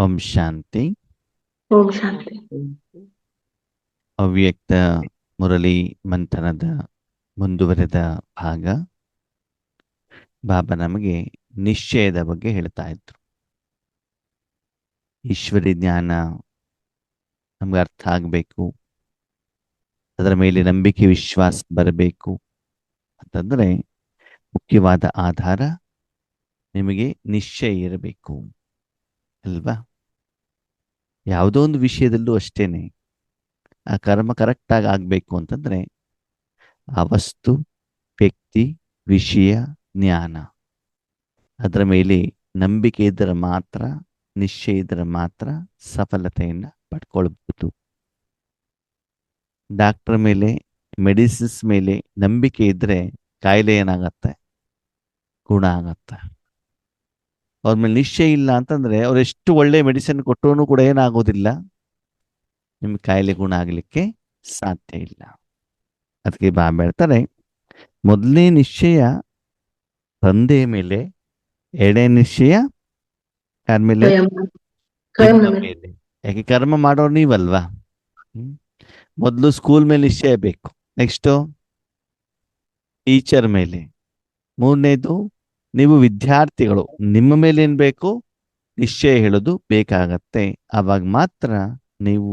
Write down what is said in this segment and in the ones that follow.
ಓಂ ಶಾಂತಿ. ಓಂ ಶಾಂತಿ. ಅವ್ಯಕ್ತ ಮುರಳಿ ಮಂಥನದ ಮುಂದುವರೆದ ಭಾಗ. ಬಾಬಾ ನಮಗೆ ನಿಶ್ಚಯದ ಬಗ್ಗೆ ಹೇಳ್ತಾ ಇದ್ರು. ಈಶ್ವರಿ ಜ್ಞಾನ ನಮ್ಗೆ ಅರ್ಥ ಆಗಬೇಕು, ಅದರ ಮೇಲೆ ನಂಬಿಕೆ ವಿಶ್ವಾಸ ಬರಬೇಕು ಅಂತಂದ್ರೆ ಮುಖ್ಯವಾದ ಆಧಾರ ನಿಮಗೆ ನಿಶ್ಚಯ ಇರಬೇಕು ಅಲ್ವಾ. ಯಾವುದೋ ಒಂದು ವಿಷಯದಲ್ಲೂ ಅಷ್ಟೇನೆ, ಆ ಕರ್ಮ ಕರೆಕ್ಟಾಗಿ ಆಗಬೇಕು ಅಂತಂದ್ರೆ ಆ ವಸ್ತು, ವ್ಯಕ್ತಿ, ವಿಷಯ, ಜ್ಞಾನ ಅದರ ಮೇಲೆ ನಂಬಿಕೆ ಇದ್ದರೆ ಮಾತ್ರ, ನಿಶ್ಚಯ ಇದ್ದರೆ ಮಾತ್ರ ಸಫಲತೆಯನ್ನು ಪಡ್ಕೊಳ್ಬಹುದು. ಡಾಕ್ಟರ್ ಮೇಲೆ, ಮೆಡಿಸಿನ್ಸ್ ಮೇಲೆ ನಂಬಿಕೆ ಇದ್ದರೆ ಕಾಯಿಲೆ ಏನಾಗತ್ತೆ? ಗುಣ ಆಗತ್ತೆ. ಅವ್ರ ಮೇಲೆ ನಿಶ್ಚಯ ಇಲ್ಲ ಅಂತಂದ್ರೆ ಅವ್ರು ಎಷ್ಟು ಒಳ್ಳೆ ಮೆಡಿಸಿನ್ ಕೊಟ್ಟರು ಕೂಡ ಏನಾಗೋದಿಲ್ಲ, ನಿಮ್ಮ ಕಾಯಿಲೆ ಗುಣ ಆಗಲಿಕ್ಕೆ ಸಾಧ್ಯ ಇಲ್ಲ. ಅದಕ್ಕೆ ಬಾಬಾ ಹೇಳ್ತಾರೆ, ಮೊದಲನೇ ನಿಶ್ಚಯ ತಂದೆಯ ಮೇಲೆ, ಎರಡನೇ ನಿಶ್ಚಯ ಯಾರ ಮೇಲೆ? ನಿಮ್ಮ ಮೇಲೆ. ಯಾಕೆ ಕರ್ಮ ಮಾಡೋರು ನೀವಲ್ವಾ. ಮೊದಲು ಸ್ಕೂಲ್ ಮೇಲೆ ನಿಶ್ಚಯ ಬೇಕು, ನೆಕ್ಸ್ಟು ಟೀಚರ್ ಮೇಲೆ, ಮೂರನೇದು ನೀವು ವಿದ್ಯಾರ್ಥಿಗಳು, ನಿಮ್ಮ ಮೇಲೆ ಏನ್ ಬೇಕು? ನಿಶ್ಚಯ ಹೇಳೋದು ಬೇಕಾಗತ್ತೆ. ಆವಾಗ ಮಾತ್ರ ನೀವು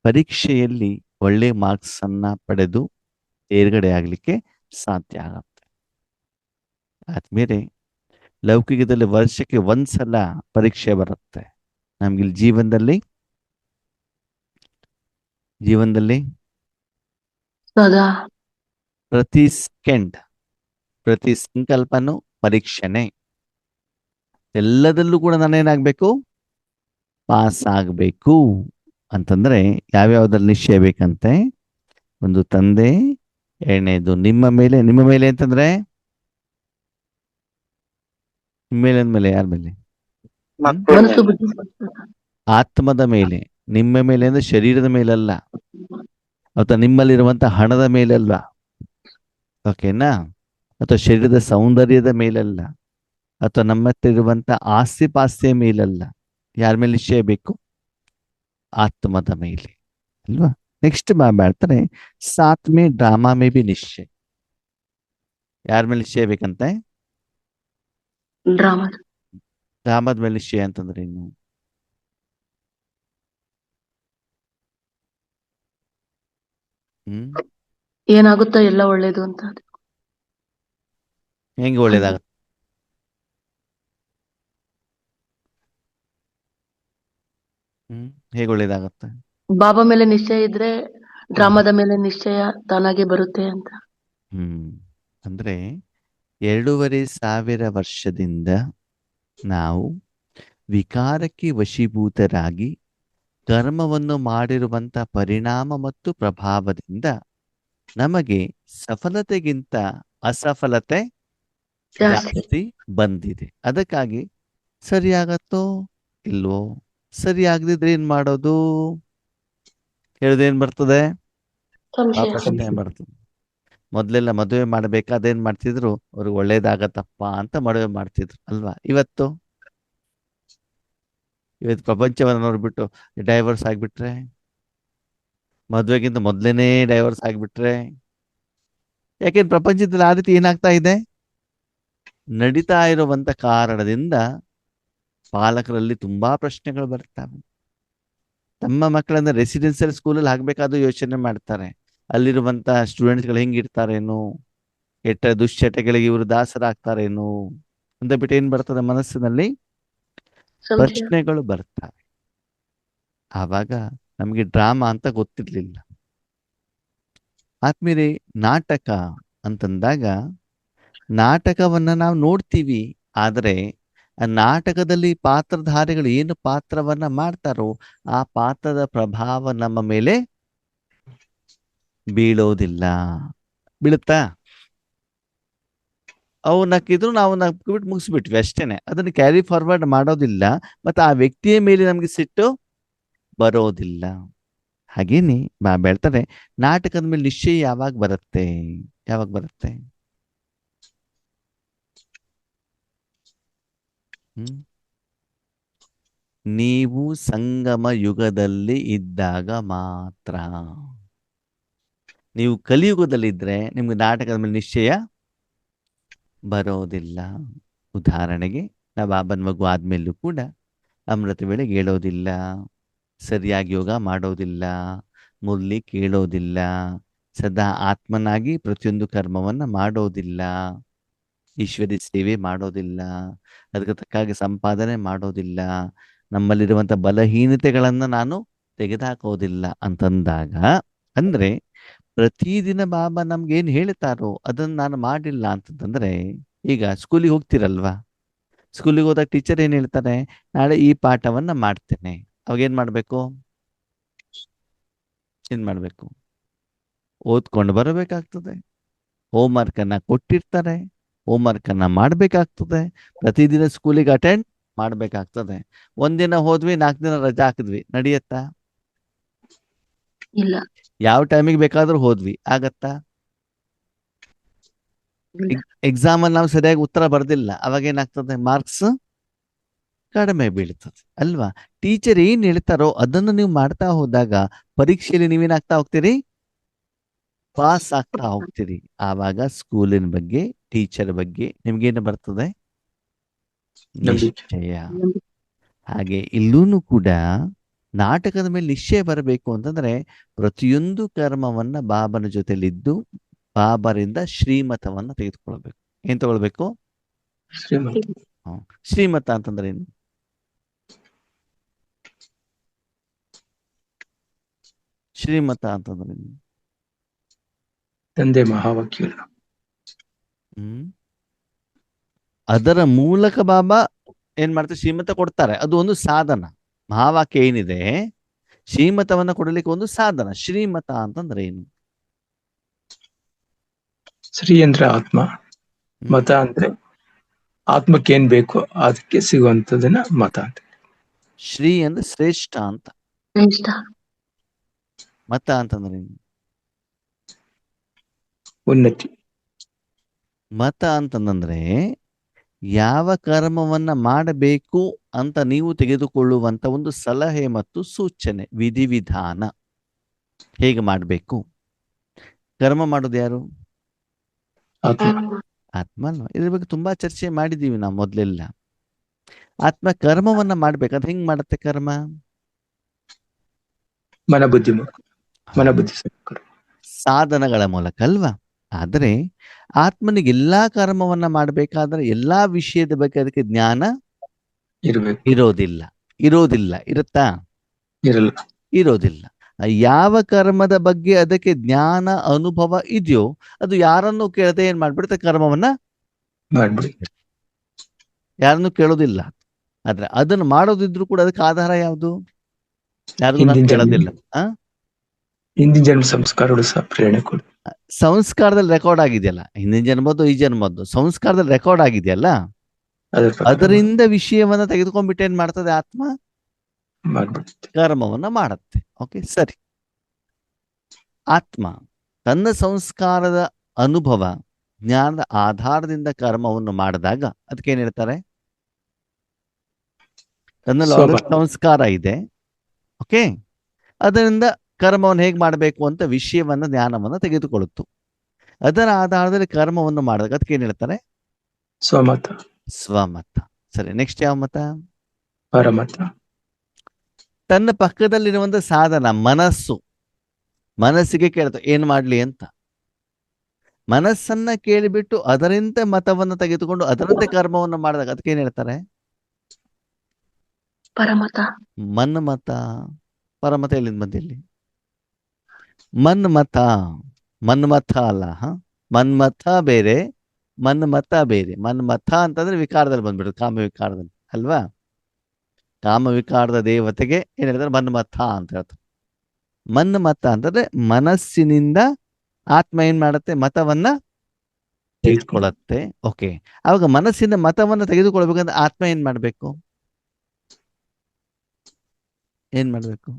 ಪರೀಕ್ಷೆಯಲ್ಲಿ ಒಳ್ಳೆ ಮಾರ್ಕ್ಸ್ ಅನ್ನ ಪಡೆದು ತೇರ್ಗಡೆ ಆಗಲಿಕ್ಕೆ ಸಾಧ್ಯ ಆಗತ್ತೆ. ಆದ್ಮೇಲೆ ಲೌಕಿಕದಲ್ಲಿ ವರ್ಷಕ್ಕೆ ಒಂದ್ಸಲ ಪರೀಕ್ಷೆ ಬರುತ್ತೆ. ನಮ್ಗಿಲ್ಲಿ ಜೀವನದಲ್ಲಿ ಸದಾ ಪ್ರತಿ ಸೆಕೆಂಡ್, ಪ್ರತಿ ಸಂಕಲ್ಪನೂ ಪರೀಕ್ಷೆನೆ. ಎಲ್ಲದಲ್ಲೂ ಕೂಡ ನಾನೇನಾಗಬೇಕು? ಪಾಸ್ ಆಗಬೇಕು ಅಂತಂದ್ರೆ ಯಾವ್ಯಾವ್ದ್ರಲ್ಲಿ ನಿಶ್ಚಯ ಬೇಕಂತೆ? ಒಂದು ತಂದೆ, ಎರಡನೇದು ನಿಮ್ಮ ಮೇಲೆ. ನಿಮ್ಮ ಮೇಲೆ ಅಂತಂದ್ರೆ ನಿಮ್ಮ ಮೇಲೆ ಅಂದ್ಮೇಲೆ ಯಾರ ಮೇಲೆ? ಮನಸ್ಸು, ಬುದ್ಧಿ, ಆತ್ಮದ ಮೇಲೆ. ನಿಮ್ಮ ಮೇಲೆ ಅಂದ್ರೆ ಶರೀರದ ಮೇಲಲ್ಲ, ಅಥವಾ ನಿಮ್ಮಲ್ಲಿರುವಂತ ಹಣದ ಮೇಲಲ್ಲ, ಓಕೆನಾ? ಅಥವಾ ಶರೀರದ ಸೌಂದರ್ಯದ ಮೇಲಲ್ಲ, ಅಥವಾ ನಮ್ಮ ಹತ್ರ ಇರುವಂತ ಆಸ್ತಿ ಪಾಸ್ತಿಯ ಮೇಲಲ್ಲ. ಯಾರ ಮೇಲೆ ನಿಶ್ಚಯ ಬೇಕು? ಆತ್ಮದ ಮೇಲೆ ಅಲ್ವಾ. ನೆಕ್ಸ್ಟ್ ಬಾಬಾ ಹೇಳ್ತಾರೆ, ಸಾತ್ ಮೇ ಡ್ರಾಮಾ ಮೇ ಬಿ ನಿಶ್ಚಯ. ಯಾರ ಮೇಲೆ ನಿಶ್ಚಯ ಬೇಕಂತೆ? ಡ್ರಾಮಾದ ಮೇಲೆ ನಿಶ್ಚಯ ಅಂತಂದ್ರೆ ಏನು? ಏನಾಗುತ್ತೋ ಎಲ್ಲ ಒಳ್ಳೇದು ಅಂತ. ಹೆಂಗೆ ಒಳ್ಳೇದಾಗತ್ತೆ? ಹೇಗೆ ಒಳ್ಳೇದಾಗತ್ತೆ? ಬಾಬಾ ಮೇಲೆ ನಿಶ್ಚಯ ಇದ್ರೆ ಡ್ರಾಮಾದ ಮೇಲೆ ನಿಶ್ಚಯ ತಾನಾಗೆ ಬರುತ್ತೆ ಅಂತ. ಅಂದ್ರೆ 2500 ವರ್ಷದಿಂದ ನಾವು ವಿಕಾರಕ್ಕೆ ವಶೀಭೂತರಾಗಿ ಕರ್ಮವನ್ನು ಮಾಡಿರುವಂತ ಪರಿಣಾಮ ಮತ್ತು ಪ್ರಭಾವದಿಂದ ನಮಗೆ ಸಫಲತೆಗಿಂತ ಅಸಫಲತೆ ಜಾಸ್ತಿ ಬಂದಿದೆ. ಅದಕ್ಕಾಗಿ ಸರಿಯಾಗತ್ತೋ ಇಲ್ವೋ? ಸರಿಯಾಗದಿದ್ರೆ ಏನ್ ಮಾಡೋದು? ಹೇಳೋದೇನ್ ಬರ್ತದೆ? ಪ್ರಶ್ನೆ ಬರ್ತದೆ. ಮೊದ್ಲೆಲ್ಲ ಮದುವೆ ಮಾಡ್ಬೇಕಾದೇನ್ ಮಾಡ್ತಿದ್ರು? ಅವ್ರಿಗೆ ಒಳ್ಳೇದಾಗತ್ತಪ್ಪ ಅಂತ ಮದುವೆ ಮಾಡ್ತಿದ್ರು ಅಲ್ವಾ. ಇವತ್ತು ಪ್ರಪಂಚವನ್ನು ನೋಡ್ಬಿಟ್ಟು ಡೈವರ್ಸ್ ಆಗ್ಬಿಟ್ರೆ, ಮದುವೆಗಿಂತ ಮೊದ್ಲೇನೆ ಡೈವರ್ಸ್ ಆಗ್ಬಿಟ್ರೆ, ಯಾಕೆಂದ್ರೆ ಪ್ರಪಂಚದಲ್ಲಿ ಆ ರೀತಿ ಏನಾಗ್ತಾ ಇದೆ? ನಡೀತಾ ಇರುವಂತ ಕಾರಣದಿಂದ ಪಾಲಕರಲ್ಲಿ ತುಂಬಾ ಪ್ರಶ್ನೆಗಳು ಬರ್ತವೆ. ತಮ್ಮ ಮಕ್ಕಳನ್ನ ರೆಸಿಡೆನ್ಸಿಯಲ್ ಸ್ಕೂಲಲ್ಲಿ ಹಾಕ್ಬೇಕಾದ್ರೂ ಯೋಚನೆ ಮಾಡ್ತಾರೆ. ಅಲ್ಲಿರುವಂತ ಸ್ಟೂಡೆಂಟ್ಸ್ಗಳು ಹೆಂಗಿರ್ತಾರೇನು, ಕೆಟ್ಟ ದುಶ್ಚಟಗಳಿಗೆ ಇವರು ದಾಸರಾಗ್ತಾರೇನು ಅಂತ ಬಿಟ್ಟು ಏನ್ ಬರ್ತದೆ ಮನಸ್ಸಿನಲ್ಲಿ? ಪ್ರಶ್ನೆಗಳು ಬರ್ತವೆ. ಆವಾಗ ನಮಗೆ ಡ್ರಾಮಾ ಅಂತ ಗೊತ್ತಿರ್ಲಿಲ್ಲ. ಆದ್ಮೇಲೆ ನಾಟಕ ಅಂತಂದಾಗ ನಾಟಕವನ್ನ ನಾವು ನೋಡ್ತೀವಿ, ಆದರೆ ಆ ನಾಟಕದಲ್ಲಿ ಪಾತ್ರಧಾರಿಗಳು ಏನು ಪಾತ್ರವನ್ನ ಮಾಡ್ತಾರೋ ಆ ಪಾತ್ರದ ಪ್ರಭಾವ ನಮ್ಮ ಮೇಲೆ ಬೀಳೋದಿಲ್ಲ. ಬೀಳುತ್ತಾ? ಅವು ನಕ್ಕಿದ್ರು ನಾವು ನಕ್ಬಿಟ್ಟು ಮುಗಿಸ್ಬಿಟ್ವಿ ಅಷ್ಟೇನೆ. ಅದನ್ನು ಕ್ಯಾರಿ ಫಾರ್ವರ್ಡ್ ಮಾಡೋದಿಲ್ಲ, ಮತ್ತೆ ಆ ವ್ಯಕ್ತಿಯ ಮೇಲೆ ನಮ್ಗೆ ಸಿಟ್ಟು ಬರೋದಿಲ್ಲ. ಹಾಗೇನೆ ಬಾಬಾ ಹೇಳ್ತಾರೆ, ನಾಟಕದ ಮೇಲೆ ನಿಶ್ಚಯ ಯಾವಾಗ ಬರುತ್ತೆ? ಯಾವಾಗ ಬರುತ್ತೆ? ನೀವು ಸಂಗಮ ಯುಗದಲ್ಲಿ ಇದ್ದಾಗ ಮಾತ್ರ. ನೀವು ಕಲಿಯುಗದಲ್ಲಿದ್ದರೆ ನಿಮ್ಗೆ ನಾಟಕದ ಮೇಲೆ ನಿಶ್ಚಯ ಬರೋದಿಲ್ಲ. ಉದಾಹರಣೆಗೆ, ನಾವು ಬಾಬನ ಮಗು ಆದಮೇಲೂ ಕೂಡ ಅಮೃತ ವೇಳೆಗೆ ಹೇಳೋದಿಲ್ಲ, ಸರಿಯಾಗಿ ಯೋಗ ಮಾಡೋದಿಲ್ಲ, ಮುರಳಿ ಕೇಳೋದಿಲ್ಲ, ಸದಾ ಆತ್ಮನಾಗಿ ಪ್ರತಿಯೊಂದು ಕರ್ಮವನ್ನು ಮಾಡೋದಿಲ್ಲ, ಈಶ್ವರಿ ಸೇವೆ ಮಾಡೋದಿಲ್ಲ, ಅದಕ್ಕೆ ತಕ್ಕಾಗಿ ಸಂಪಾದನೆ ಮಾಡೋದಿಲ್ಲ, ನಮ್ಮಲ್ಲಿರುವಂಥ ಬಲಹೀನತೆಗಳನ್ನು ನಾನು ತೆಗೆದುಹಾಕೋದಿಲ್ಲ ಅಂತಂದಾಗ, ಅಂದರೆ ಪ್ರತಿದಿನ ಬಾಬಾ ನಮ್ಗೆ ಏನು ಹೇಳ್ತಾರೋ ಅದನ್ನು ನಾನು ಮಾಡಿಲ್ಲ ಅಂತಂದ್ರೆ, ಈಗ ಸ್ಕೂಲಿಗೆ ಹೋಗ್ತಿರಲ್ವಾ, ಸ್ಕೂಲಿಗೆ ಹೋದಾಗ ಟೀಚರ್ ಏನು ಹೇಳ್ತಾರೆ, ನಾಳೆ ಈ ಪಾಠವನ್ನು ಮಾಡ್ತೇನೆ. ಅವಾಗ ಏನು ಮಾಡಬೇಕು? ಏನು ಮಾಡಬೇಕು? ಓದ್ಕೊಂಡು ಬರಬೇಕಾಗ್ತದೆ. ಹೋಮ್ವರ್ಕನ್ನು ಕೊಟ್ಟಿರ್ತಾರೆ, ಹೋಮ್ವರ್ಕನ್ನು ಮಾಡಬೇಕಾಗ್ತದೆ. ಪ್ರತಿದಿನ ಸ್ಕೂಲಿಗೆ ಅಟೆಂಡ್ ಮಾಡಬೇಕಾಗ್ತದೆ. ಒಂದಿನ ಹೋದ್ವಿ, 4 ದಿನ ರಜಾ ಹಾಕಿದ್ವಿ, ನಡೆಯತ್ತಾ? ಇಲ್ಲ. ಯಾವ ಟೈಮಿಗೆ ಬೇಕಾದ್ರೂ ಹೋದ್ವಿ, ಆಗತ್ತಾ? ಇಲ್ಲ. ಎಕ್ಸಾಮಲ್ಲಿ ನಾವು ಸರಿಯಾಗಿ ಉತ್ತರ ಬರ್ದಿಲ್ಲ, ಅವಾಗ ಏನಾಗ್ತದೆ? ಮಾರ್ಕ್ಸ್ ಕಡಿಮೆ ಬೀಳ್ತದೆ ಅಲ್ವಾ? ಟೀಚರ್ ಏನ್ ಹೇಳ್ತಾರೋ ಅದನ್ನು ನೀವು ಮಾಡ್ತಾ ಹೋದಾಗ ಪರೀಕ್ಷೆಯಲ್ಲಿ ನೀವೇನಾಗ್ತಾ ಹೋಗ್ತೀರಿ? ಪಾಸ್ ಆಗ್ತಾ ಹೋಗ್ತೀರಿ. ಆವಾಗ ಸ್ಕೂಲಿನ ಬಗ್ಗೆ, ಟೀಚರ್ ಬಗ್ಗೆ ನಿಮ್ಗೇನು ಬರ್ತದೆ? ನಿಶ್ಚಯ. ಹಾಗೆ ಇಲ್ಲೂ ಕೂಡ ನಾಟಕದ ಮೇಲೆ ನಿಶ್ಚಯ ಬರಬೇಕು ಅಂತಂದ್ರೆ, ಪ್ರತಿಯೊಂದು ಕರ್ಮವನ್ನ ಬಾಬನ ಜೊತೆಲಿದ್ದು ಬಾಬರಿಂದ ಶ್ರೀಮತವನ್ನ ತೆಗೆದುಕೊಳ್ಬೇಕು. ಏನ್ ತಗೊಳ್ಬೇಕು? ಶ್ರೀಮತ ಅಂತಂದ್ರೆ ಏನು? ಶ್ರೀಮತ ಅಂತಂದ್ರೆ ಏನು? ತಂದೆ ಮಹಾವಾಕ್ಯ. ಅದರ ಮೂಲಕ ಬಾಬಾ ಏನ್ ಮಾಡ್ತಾರೆ? ಶ್ರೀಮತ ಕೊಡ್ತಾರೆ. ಅದು ಒಂದು ಸಾಧನ. ಮಹಾವಾಕ್ಯ ಏನಿದೆ, ಶ್ರೀಮತವನ್ನ ಕೊಡಲಿಕ್ಕೆ ಒಂದು ಸಾಧನ. ಶ್ರೀಮತ ಅಂತಂದ್ರೆ ಏನು? ಶ್ರೀ ಅಂದ್ರೆ ಆತ್ಮ, ಮತ ಅಂದ್ರೆ ಆತ್ಮಕ್ಕೆ ಏನ್ ಬೇಕು ಅದಕ್ಕೆ ಸಿಗುವಂತದನ್ನ ಮತ ಅಂತ. ಶ್ರೀ ಅಂದ್ರೆ ಶ್ರೇಷ್ಠ ಅಂತ. ಶ್ರೇಷ್ಠ. ಮತ ಅಂತಂದ್ರೆ ಏನು? ಉನ್ನತಿ. ಮತ ಅಂತಂದ್ರೆ ಯಾವ ಕರ್ಮವನ್ನ ಮಾಡಬೇಕು ಅಂತ ನೀವು ತೆಗೆದುಕೊಳ್ಳುವಂತ ಒಂದು ಸಲಹೆ ಮತ್ತು ಸೂಚನೆ, ವಿಧಿವಿಧಾನ. ಹೇಗೆ ಮಾಡಬೇಕು? ಕರ್ಮ ಮಾಡೋದು ಯಾರು? ಆತ್ಮ ಅಲ್ವಾ? ಇದ್ರ ಬಗ್ಗೆ ತುಂಬಾ ಚರ್ಚೆ ಮಾಡಿದೀವಿ ನಾವು ಮೊದಲೆಲ್ಲ. ಆತ್ಮ ಕರ್ಮವನ್ನ ಮಾಡ್ಬೇಕಾದ್ರೆ ಹೆಂಗ್ ಮಾಡುತ್ತೆ ಕರ್ಮ? ಮನಬುದ್ಧಿ ಸಾಧನಗಳ ಮೂಲಕ ಅಲ್ವಾ? ಆದ್ರೆ ಆತ್ಮನಿಗೆ ಎಲ್ಲಾ ಕರ್ಮವನ್ನ ಮಾಡ್ಬೇಕಾದ್ರೆ ಎಲ್ಲಾ ವಿಷಯದ ಬಗ್ಗೆ ಅದಕ್ಕೆ ಜ್ಞಾನ ಇರೋದಿಲ್ಲ. ಇರುತ್ತಾ? ಇರೋದಿಲ್ಲ. ಯಾವ ಕರ್ಮದ ಬಗ್ಗೆ ಅದಕ್ಕೆ ಜ್ಞಾನ ಅನುಭವ ಇದೆಯೋ ಅದು ಯಾರನ್ನು ಕೇಳದೆ ಏನ್ ಮಾಡ್ಬಿಡುತ್ತೆ? ಕರ್ಮವನ್ನ ಮಾಡ್ಬಿಡುತ್ತೆ. ಯಾರನ್ನು ಕೇಳೋದಿಲ್ಲ. ಆದ್ರೆ ಅದನ್ನು ಮಾಡೋದಿದ್ರು ಕೂಡ ಅದಕ್ಕೆ ಆಧಾರ ಯಾವುದು? ಯಾರಿಗೂ ನಾನು ಕೇಳೋದಿಲ್ಲ. ಹಿಂದಿನ ಜನ್ಮ ಸಂಸ್ಕಾರಗಳು ಸಹ ಪ್ರೇರಣೆ ಕೊಡು. ಸಂಸ್ಕಾರದಲ್ಲಿ ರೆಕಾರ್ಡ್ ಆಗಿದೆಯಲ್ಲ, ಹಿಂದಿನ ಜನ್ಮದ್ದು ಈ ಜನ್ಮದ್ದು ಸಂಸ್ಕಾರದಲ್ಲಿ ರೆಕಾರ್ಡ್ ಆಗಿದೆಯಲ್ಲ, ಅದರಿಂದ ವಿಷಯವನ್ನ ತೆಗೆದುಕೊಂಡ್ಬಿಟ್ಟು ಏನ್ ಮಾಡ್ತದೆ? ಆತ್ಮ ಕರ್ಮವನ್ನ ಮಾಡುತ್ತೆ. ಓಕೆ, ಸರಿ. ಆತ್ಮ ತನ್ನ ಸಂಸ್ಕಾರದ ಅನುಭವ ಜ್ಞಾನದ ಆಧಾರದಿಂದ ಕರ್ಮವನ್ನು ಮಾಡಿದಾಗ ಅದಕ್ಕೇನ್ ಹೇಳ್ತಾರೆ? ತನ್ನಲ್ಲಿ ಸಂಸ್ಕಾರ ಇದೆ, ಓಕೆ, ಅದರಿಂದ ಕರ್ಮವನ್ನು ಹೇಗೆ ಮಾಡಬೇಕು ಅಂತ ವಿಷಯವನ್ನ ಜ್ಞಾನವನ್ನ ತೆಗೆದುಕೊಳ್ಳುತ್ತು. ಅದರ ಆಧಾರದಲ್ಲಿ ಕರ್ಮವನ್ನು ಮಾಡಿದಾಗ ಅದಕ್ಕೆ ಏನ್ ಹೇಳ್ತಾರೆ? ಸ್ವಮತ. ಸ್ವಮತ. ಸರಿ, ನೆಕ್ಸ್ಟ್ ಯಾವ ಮತ? ಪರಮತ. ತನ್ನ ಪಕ್ಕದಲ್ಲಿರುವಂತ ಸಾಧನ ಮನಸ್ಸು, ಮನಸ್ಸಿಗೆ ಕೇಳ್ತಾರೆ ಏನ್ ಮಾಡ್ಲಿ ಅಂತ. ಮನಸ್ಸನ್ನ ಕೇಳಿಬಿಟ್ಟು ಅದರಂತೆ ಮತವನ್ನು ತೆಗೆದುಕೊಂಡು ಅದರಂತೆ ಕರ್ಮವನ್ನು ಮಾಡಿದಾಗ ಅದಕ್ಕೆ ಏನ್ ಹೇಳ್ತಾರೆ? ಪರಮತ. ಮನ್ಮತ. ಪರಮತ ಎಲ್ಲಿಂದ ಬಂದಿಲ್ಲಿ? ಮನ್ಮತ. ಮನ್ಮಥ ಅಲ್ಲ, ಮನ್ಮಥ ಬೇರೆ, ಮನ್ಮತ ಬೇರೆ. ಮನ್ಮಥ ಅಂತಂದ್ರೆ ವಿಕಾರದಲ್ಲಿ ಬಂದ್ಬಿಡುತ್ತೆ, ಕಾಮ ವಿಕಾರದಲ್ಲಿ ಅಲ್ವಾ? ಕಾಮ ವಿಕಾರದ ದೇವತೆಗೆ ಏನ್ ಹೇಳ್ತಾರೆ? ಮನ್ಮಥ ಅಂತ ಹೇಳ್ತಾರೆ. ಮನ್ಮತ ಅಂತಂದ್ರೆ ಮನಸ್ಸಿನಿಂದ ಆತ್ಮ ಏನ್ ಮಾಡುತ್ತೆ? ಮತವನ್ನ ತೆಗೆದುಕೊಳ್ಳುತ್ತೆ. ಓಕೆ, ಅವಾಗ ಮನಸ್ಸಿನ ಮತವನ್ನ ತೆಗೆದುಕೊಳ್ಬೇಕಂದ್ರೆ ಆತ್ಮ ಏನ್ ಮಾಡ್ಬೇಕು? ಏನ್ ಮಾಡ್ಬೇಕು?